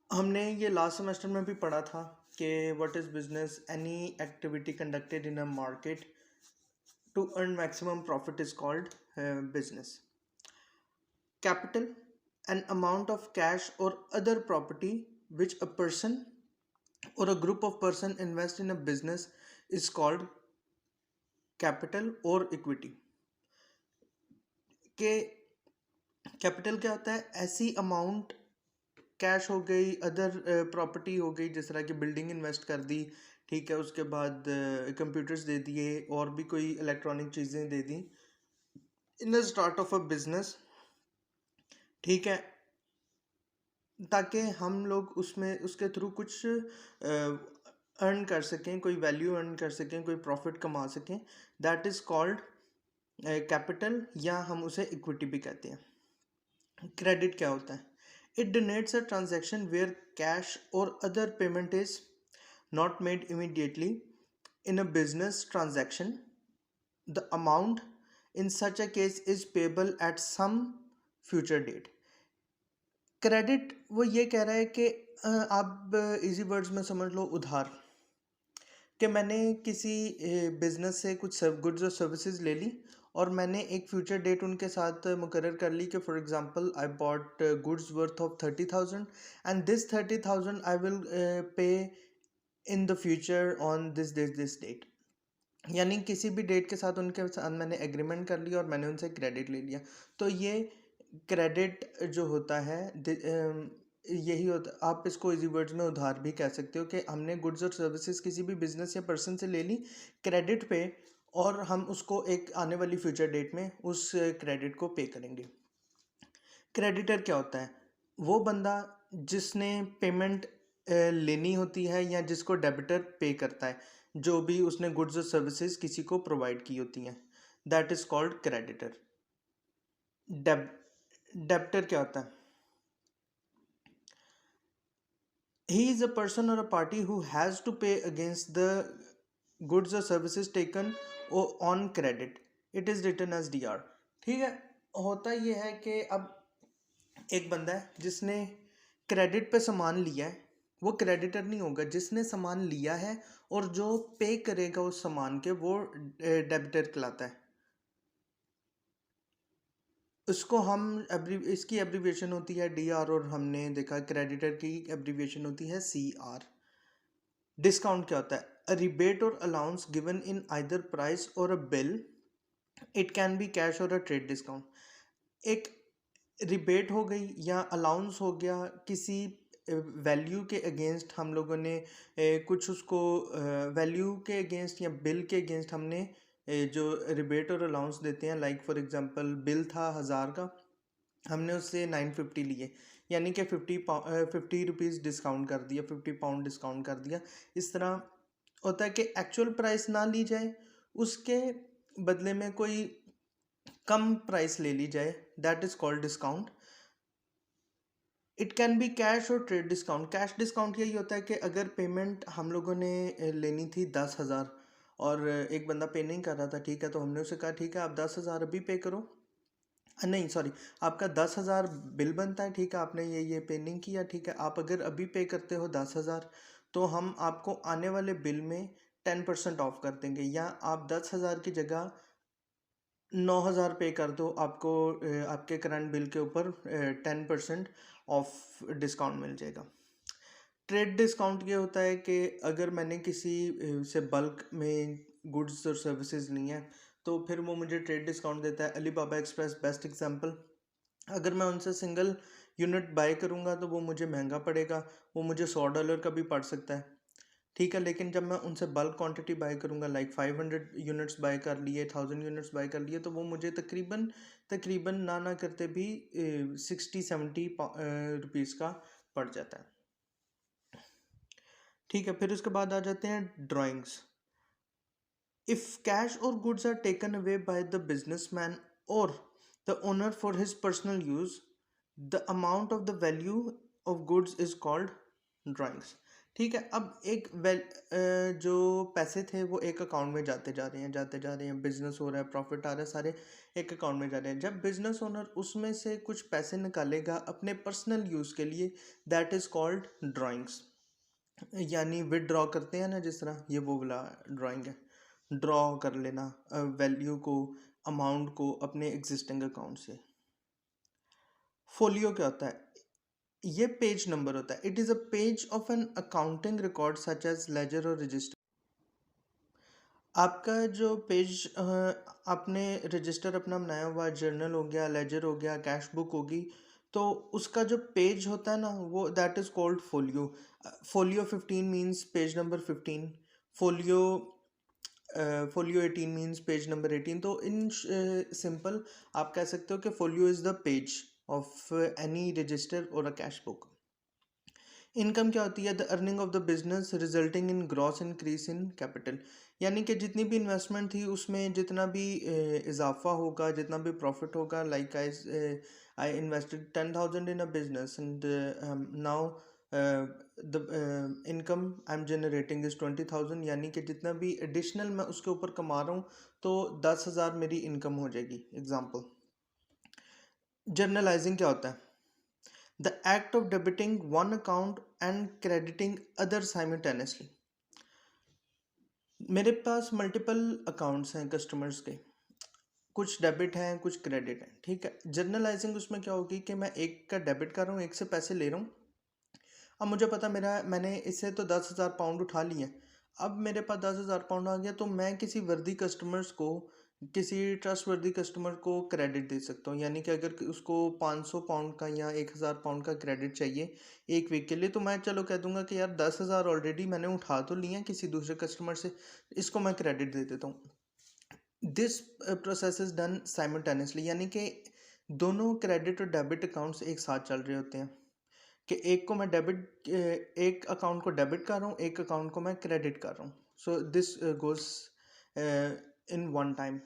हमने ये लास्ट सेमेस्टर में भी पढ़ा था कि what is business, any activity conducted in a market to earn maximum profit is called business. Capital, an amount of cash or other property which a person or a group of person invest in a business is called capital or equity। के capital क्या होता है? ऐसी amount, cash हो गई, other property हो गई, जिस तरह की बिल्डिंग इन्वेस्ट कर दी, ठीक है, उसके बाद कंप्यूटर्स दे दिए और भी कोई इलेक्ट्रॉनिक चीज़ें दे दी in the start of a business, ठीक है, ताकि हम लोग उसमें उसके थ्रू कुछ अर्न कर सकें, कोई वैल्यू अर्न कर सकें, कोई प्रॉफिट कमा सकें, दैट इज़ कॉल्ड कैपिटल, या हम उसे इक्विटी भी कहते हैं। क्रेडिट क्या होता है? It denotes a transaction where cash or other payment is not made immediately. In a business transaction, the amount in such a case is payable at some future date. Credit वो ये कह रहा है कि आप इजी वर्ड्स में समझ लो उधार, कि मैंने किसी बिजनेस से कुछ गुड्स और सर्विसेज ले ली और मैंने एक फ्यूचर डेट उनके साथ मुकर्रर कर ली कि for example I bought goods worth of 30,000 and this 30,000 I will pay in the future on this date. यानी किसी भी डेट के साथ उनके साथ मैंने एग्रीमेंट कर लिया और मैंने उनसे क्रेडिट ले लिया। तो ये क्रेडिट जो होता है यही होता, आप इसको इजी वर्ड्स में उधार भी कह सकते हो कि हमने गुड्स और सर्विसेज किसी भी बिजनेस या पर्सन से ले ली क्रेडिट पे और हम उसको एक आने वाली फ्यूचर डेट में उस क्रेडिट को पे करेंगे। क्रेडिटर क्या होता है? वो बंदा जिसने पेमेंट लेनी होती है या जिसको डेबिटर पे करता है, जो भी उसने गुड्स और सर्विसेज किसी को प्रोवाइड की होती हैं, that is called creditor. Debtor क्या होता है? He is a person or a party who has to pay against the goods or services taken on credit. It is written as DR। ठीक है, होता ये है कि अब एक बंदा है जिसने क्रेडिट पे सामान लिया है, वो क्रेडिटर नहीं होगा। जिसने सामान लिया है और जो पे करेगा उस सामान के, वो डेबिटर कहलाता है। इसको हम इसकी एब्रीविएशन होती है DR और हमने देखा क्रेडिटर की एब्रीविएशन होती है CR। डिस्काउंट क्या होता है? अ रिबेट और allowance given in either price और a bill. It can be cash और अ ट्रेड डिस्काउंट। एक रिबेट हो गई या अलाउंस हो गया, किसी वैल्यू के अगेंस्ट हम लोगों ने कुछ उसको वैल्यू के अगेंस्ट या बिल के अगेंस्ट हमने जो रिबेट और अलाउंस देते हैं, लाइक फॉर एग्जांपल बिल था 1000 का, हमने उससे 950 लिए, यानी कि 50 रुपीज़ डिस्काउंट कर दिया, 50 पाउंड डिस्काउंट कर दिया। इस तरह होता है कि एक्चुअल प्राइस ना ली जाए, उसके बदले में कोई कम प्राइस ले ली जाए, that is called discount. It can be cash और ट्रेड डिस्काउंट। कैश डिस्काउंट यही होता है कि अगर पेमेंट हम लोगों ने लेनी थी 10,000 और एक बंदा पे नहीं कर रहा था, ठीक है, तो हमने उसे कहा ठीक है आप 10,000 अभी पे करो। नहीं सॉरी, आपका 10,000 बिल बनता है, ठीक है, आपने ये पे नहीं किया, ठीक है, आप अगर अभी पे करते हो 10,000 तो हम आपको आने वाले बिल में 10% ऑफ कर देंगे, या आप 10,000 की जगह 9,000 पे कर दो, आपको आपके करंट बिल के ऊपर 10% ऑफ डिस्काउंट मिल जाएगा। ट्रेड डिस्काउंट ये होता है कि अगर मैंने किसी से बल्क में गुड्स और सर्विसेज ली हैं तो फिर वो मुझे ट्रेड डिस्काउंट देता है। अली बाबा एक्सप्रेस बेस्ट एग्जांपल। अगर मैं उनसे सिंगल यूनिट बाय करूँगा तो वो मुझे महंगा पड़ेगा, वो मुझे $100 का भी पड़ सकता है, ठीक है। लेकिन जब मैं उनसे बल्क क्वांटिटी बाय करूँगा, लाइक 500 यूनिट्स बाय कर लिए, 1000 यूनिट्स बाय कर लिए, तो वो मुझे तकरीबन तकरीबन ना करते भी 60-70 रुपीज़ का पड़ जाता है, ठीक है। फिर उसके बाद आ जाते हैं ड्राइंग्स। इफ़ कैश और goods are taken away by the businessman और the owner for his personal use, the amount of the value of goods is called drawings, ठीक है। अब एक जो पैसे थे वो एक अकाउंट में जाते जा रहे हैं, बिजनेस हो रहा है, प्रॉफिट आ रहा है, सारे एक अकाउंट में जा रहे हैं। जब बिजनेस ओनर उसमें से कुछ पैसे निकालेगा अपने पर्सनल यूज़ के लिए, दैट इज़ कॉल्ड ड्राइंग्स। यानी विदड्रॉ करते हैं ना जिस तरह, ये वो वाला ड्राइंग है, ड्रॉ कर लेना वैल्यू को, अमाउंट को अपने एग्जिस्टिंग अकाउंट से। फोलियो क्या होता है? ये पेज नंबर होता है। It is a page of an accounting record such as ledger और रजिस्टर। आपका जो पेज आपने रजिस्टर अपना बनाया हुआ, जर्नल हो गया, लेजर हो गया, कैश बुक होगी, तो उसका जो पेज होता है ना, वो that is called folio. Folio 15 means page number 15, folio folio 18 means page number 18। तो इन सिंपल आप कह सकते हो कि folio is the page of any register और अ कैश बुक। इनकम क्या होती है? The earning of the business resulting in gross increase in capital, यानी कि जितनी भी इन्वेस्टमेंट थी उसमें जितना भी इजाफा होगा, जितना भी प्रॉफिट होगा, like I invested 10,000 in a business and now the income I am generating is 20,000, यानी कि जितना भी एडिशनल मैं उसके ऊपर कमा रहा हूँ तो 10,000 मेरी इनकम हो जाएगी। एग्जाम्पल। जर्नलाइजिंग क्या होता है? The act of debiting one account and crediting other simultaneously. मेरे पास मल्टीपल अकाउंट्स हैं कस्टमर्स के, कुछ डेबिट हैं कुछ क्रेडिट हैं, ठीक है। जर्नलाइजिंग उसमें क्या होगी कि मैं एक का डेबिट कर रहा हूँ, एक से पैसे ले रहा हूँ। अब मुझे पता मैंने इससे तो 10,000 पाउंड उठा लिए हैं। अब मेरे पास 10,000 पाउंड आ गया तो मैं किसी वर्दी कस्टमर्स को, किसी ट्रस्ट वर्दी कस्टमर को क्रेडिट दे सकता हूँ। यानी कि अगर उसको 500 पाउंड का या 1,000 पाउंड का क्रेडिट चाहिए एक वीक के लिए, तो मैं चलो कह दूंगा कि यार 10,000 ऑलरेडी मैंने उठा तो लिए हैं किसी दूसरे कस्टमर से, इसको मैं क्रेडिट दे देता हूँ। This process is done simultaneously, यानी कि दोनों क्रेडिट और डेबिट अकाउंट्स एक साथ चल रहे होते हैं। कि एक को मैं डेबिट, एक अकाउंट को डेबिट कर रहा हूँ, एक अकाउंट को मैं क्रेडिट कर रहा हूँ। So this goes in one time.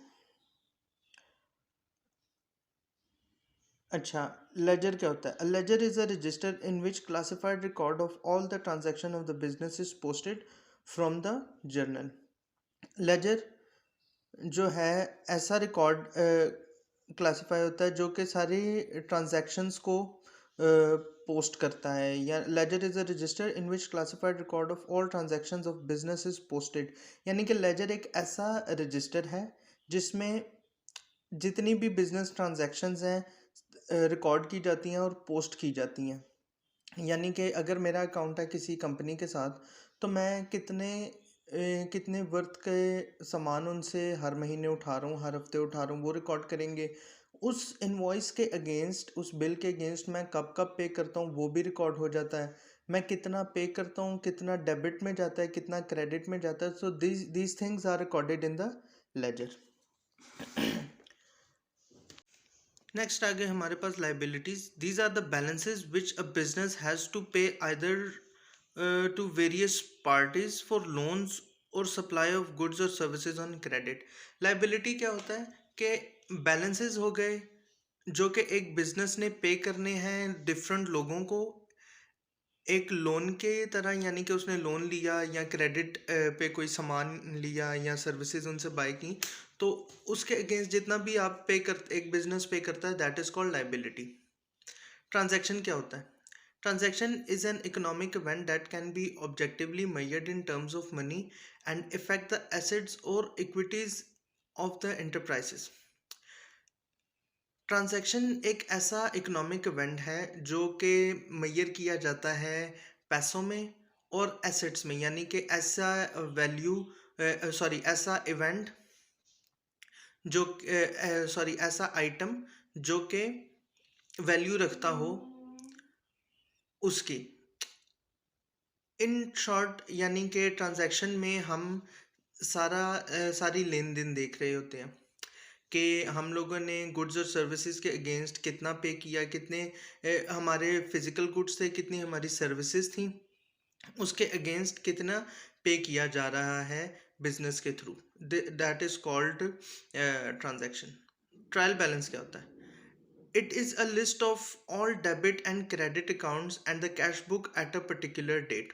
अच्छा, लेजर क्या होता है? Ledger is a register in which classified record of all the transaction of the business is posted from the journal. Ledger जो है ऐसा रिकॉर्ड क्लासिफाई होता है जो कि सारी ट्रांजैक्शंस को पोस्ट करता है। या ledger is a register in which classified record of all transactions of business is posted, यानी कि लेजर एक ऐसा रजिस्टर है जिसमें जितनी भी बिजनेस ट्रांजैक्शंस हैं रिकॉर्ड की जाती हैं और पोस्ट की जाती हैं। यानी कि अगर मेरा अकाउंट है किसी कंपनी के साथ, तो मैं कितने वर्थ के सामान उनसे हर महीने उठा रहा हूँ, हर हफ्ते उठा रहा हूँ, वो रिकॉर्ड करेंगे। उस इनवॉइस के अगेंस्ट, उस बिल के अगेंस्ट मैं कब कब पे करता हूँ वो भी रिकॉर्ड हो जाता है। मैं कितना पे करता हूँ, कितना डेबिट में जाता है, कितना क्रेडिट में जाता है। So these things are recorded in the ledger. Next आगे हमारे पास liabilities. These are the balances which a business has to pay either to various parties for loans और सप्लाई ऑफ गुड्स और सर्विसेज ऑन क्रेडिट। लाइबिलिटी क्या होता है कि balances हो गए जो कि एक बिजनेस ने पे करने हैं डिफरेंट लोगों को एक लोन के तरह, यानी कि उसने लोन लिया या क्रेडिट पे कोई सामान लिया या सर्विसेज उनसे बाय की, तो उसके अगेंस्ट जितना भी आप पे कर, एक बिजनेस पे करता है, that is called liability. Transaction क्या होता है? Transaction is an economic event that can be objectively measured in terms of money and effect the assets और equities of the enterprises. Transaction एक ऐसा इकोनॉमिक इवेंट है जो कि मेजर किया जाता है पैसों में और एसेट्स में, यानी कि ऐसा वैल्यू, ऐसा इवेंट जो ऐसा आइटम जो कि वैल्यू रखता हो उसकी। इन शॉर्ट, यानी कि ट्रांजैक्शन में हम सारी लेन देन देख रहे होते हैं कि हम लोगों ने गुड्स और सर्विसेज के अगेंस्ट कितना पे किया, कितने हमारे फिजिकल गुड्स थे, कितनी हमारी सर्विसेज थी, उसके अगेंस्ट कितना पे किया जा रहा है बिजनेस के थ्रू। That is called transaction. Trial balance क्या होता है? It is a list of all debit and credit accounts and the cash book at a particular date.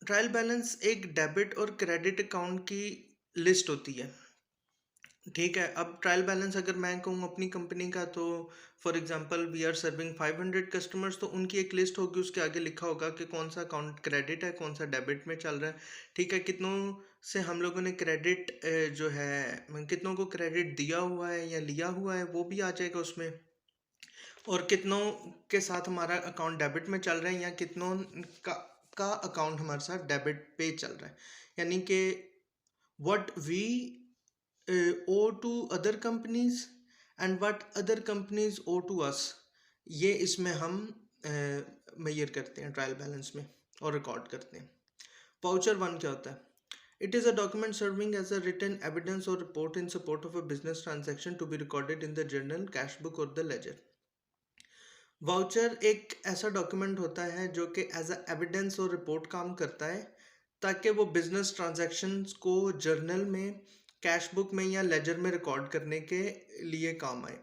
Trial balance एक डेबिट और क्रेडिट अकाउंट की लिस्ट होती है, ठीक है। अब ट्रायल बैलेंस अगर मैं कहूँ अपनी कंपनी का, तो for example we are serving 500 customers, तो उनकी एक लिस्ट होगी, उसके आगे लिखा होगा कि कौन सा अकाउंट क्रेडिट है, कौन सा डेबिट में चल रहा है, ठीक है। कितनों से हम लोगों ने क्रेडिट जो है, कितनों को क्रेडिट दिया हुआ है या लिया हुआ है, वो भी आ जाएगा उसमें। और कितनों के साथ हमारा अकाउंट डेबिट में चल रहा है या कितनों का अकाउंट हमारे साथ डेबिट पे चल रहा है, यानी कि what we owe to other companies and what other companies owe to us, ये इसमें हम मेजर करते हैं ट्रायल बैलेंस में और रिकॉर्ड करते हैं। वाउचर वन क्या होता है? It is a document serving as a written evidence और report in support of a business transaction to be recorded in the journal, cash book और द लेजर। वाउचर एक ऐसा डॉक्यूमेंट होता है जो कि एज अ एविडेंस और report काम करता है, ताकि वो बिजनेस ट्रांजैक्शंस को जर्नल में, कैश बुक में या लेजर में रिकॉर्ड करने के लिए काम आए।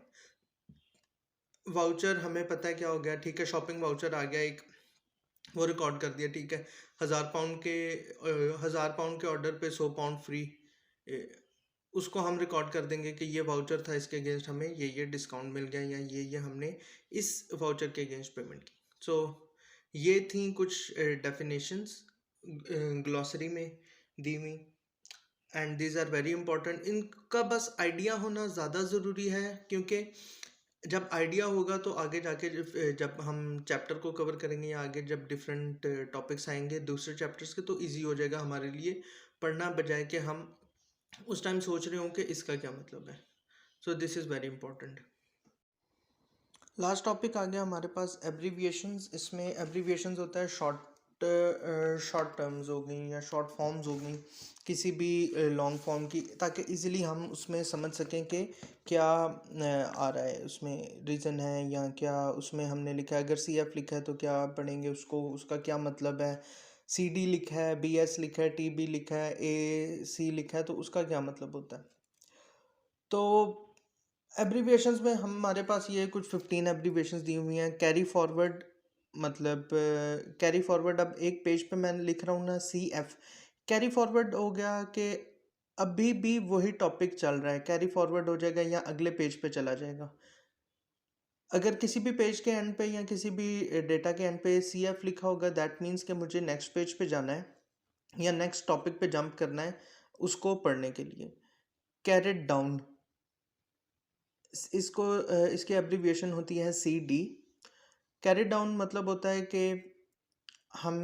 वाउचर हमें पता है क्या हो गया, ठीक है, शॉपिंग वाउचर आ गया एक, वो रिकॉर्ड कर दिया, ठीक है, 1000 पाउंड के ऑर्डर पे 100 पाउंड फ्री, उसको हम रिकॉर्ड कर देंगे कि ये वाउचर था, इसके अगेंस्ट हमें ये डिस्काउंट मिल गया, या ये हमने इस वाउचर के अगेंस्ट पेमेंट की। सो ये थी कुछ डेफिनेशंस ग्लॉसरी में दी हुई, and these are very important. इनका बस आइडिया होना ज़्यादा ज़रूरी है, क्योंकि जब आइडिया होगा तो आगे जाके जब हम चैप्टर को कवर करेंगे, या आगे जब डिफरेंट टॉपिक्स आएंगे दूसरे चैप्टर्स के, तो इजी हो जाएगा हमारे लिए पढ़ना, बजाय कि हम उस टाइम सोच रहे हो कि इसका क्या मतलब है। So this is very important. Last topic आ गया हमारे पास एब्रीविएशंस। इसमें एब्रीविएशंस होता है शॉर्ट टर्म्स हो गई या शॉर्ट फॉर्म्स हो गई किसी भी लॉन्ग फॉर्म की, ताकि इजीली हम उसमें समझ सकें कि क्या आ रहा है, उसमें रीज़न है या क्या उसमें हमने लिखा है। अगर CF लिखा है तो क्या पढ़ेंगे उसको, उसका क्या मतलब है। CD लिखा है, BS लिखा है, TB लिखा है, AC लिखा है, तो उसका क्या मतलब होता है। तो एब्रीविएशंस में हमारे पास ये कुछ 15 एब्रीविएशंस दी हुई हैं। कैरी फॉरवर्ड, मतलब कैरी फॉरवर्ड, अब एक पेज पे मैं लिख रहा हूँ ना CF, कैरी फॉरवर्ड हो गया कि अभी भी वही टॉपिक चल रहा है, कैरी फॉरवर्ड हो जाएगा या अगले पेज पे चला जाएगा। अगर किसी भी पेज के एंड पे या किसी भी डेटा के एंड पे CF लिखा होगा, दैट मीन्स कि मुझे नेक्स्ट पेज पे जाना है या नेक्स्ट टॉपिक पे जंप करना है उसको पढ़ने के लिए। कैरेट डाउन, इसकी एब्रीविएशन होती है CD। कैरेट डाउन मतलब होता है कि हम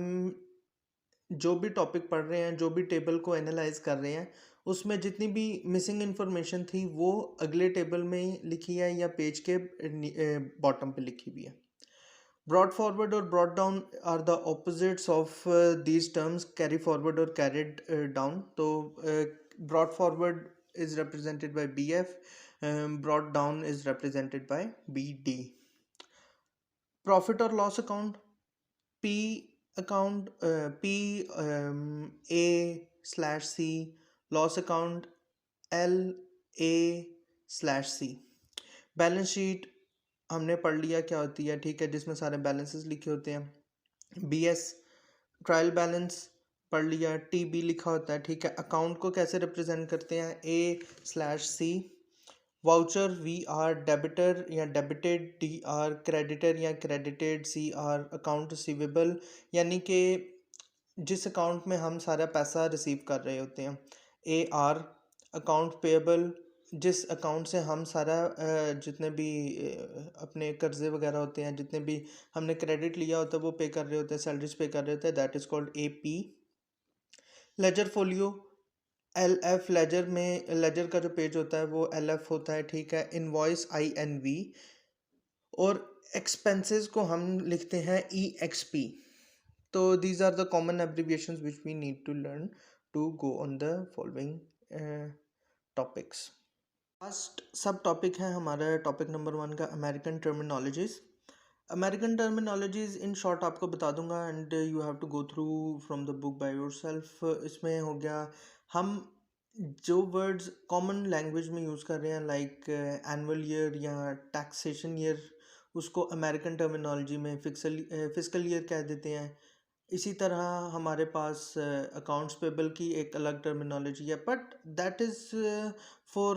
जो भी टॉपिक पढ़ रहे हैं, जो भी टेबल को एनालाइज कर रहे हैं, उसमें जितनी भी मिसिंग इन्फॉर्मेशन थी वो अगले टेबल में ही लिखी है या पेज के बॉटम पे लिखी हुई है। ब्रॉड फॉरवर्ड और brought down are the opposites of these terms, carry forward और कैरेड डाउन। तो brought forward is represented by BF, brought down is represented by BD. Profit or loss account, P account, A/C, loss account LA/C। Balance sheet हमने पढ़ लिया क्या होती है, ठीक है, जिसमें सारे बैलेंसेस लिखे होते हैं। BS ट्रायल बैलेंस पढ़ लिया। TB लिखा होता है, ठीक है। अकाउंट को कैसे रिप्रेजेंट करते हैं, A/C। वाउचर VR डेबिटर या डेबिटेड, DR क्रेडिटर या क्रेडिटेड, CR अकाउंट रिसीवेबल, यानी कि जिस अकाउंट में हम सारा पैसा रिसीव कर रहे होते हैं। AR अकाउंट पेएबल, जिस अकाउंट से हम सारा जितने भी अपने कर्जे वगैरह होते हैं, जितने भी हमने क्रेडिट लिया होता है वो पे कर रहे होते हैं, सैलरीज पे कर रहे होते हैं, that is called AP। Ledger folio LF, ledger में लेजर का जो पेज होता है वो LF होता है, ठीक है। इनवॉइस INV, और एक्सपेंसेस को हम लिखते हैं EXP। तो these are the common abbreviations which we need to learn to go on the following topics. Last sub topic है हमारा टॉपिक नंबर 1 का, American terminologies. American terminologies in short आपको बता दूंगा, and you have to go through from the book by yourself. इसमें हो गया, हम जो वर्ड्स कॉमन लैंग्वेज में यूज़ कर रहे हैं, लाइक एनुअल ईयर या टैक्सेशन ईयर, उसको अमेरिकन टर्मिनोलॉजी में फिस्कल ईयर कह देते हैं। इसी तरह हमारे पास अकाउंट्स पेबल की एक अलग टर्मिनोलॉजी है, but that is for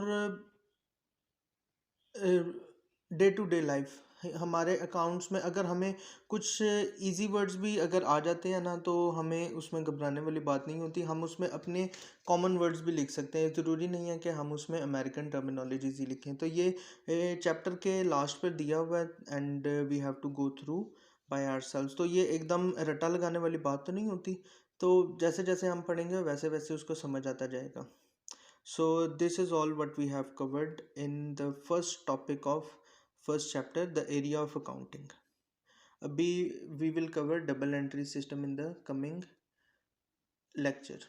day to day life. हमारे अकाउंट्स में अगर हमें कुछ इजी वर्ड्स भी अगर आ जाते हैं ना, तो हमें उसमें घबराने वाली बात नहीं होती, हम उसमें अपने कॉमन वर्ड्स भी लिख सकते हैं। ज़रूरी नहीं है कि हम उसमें अमेरिकन टर्मिनोलॉजीज ही लिखें। तो ये चैप्टर के लास्ट पर दिया हुआ है, and we have to go through by ourselves. तो ये एकदम रट्टा लगाने वाली बात तो नहीं होती, तो जैसे जैसे हम पढ़ेंगे वैसे वैसे उसको समझ आता जाएगा। So this is all what we have covered in the first topic of first chapter, the area of accounting. Abhi we will cover double entry system in the coming lecture.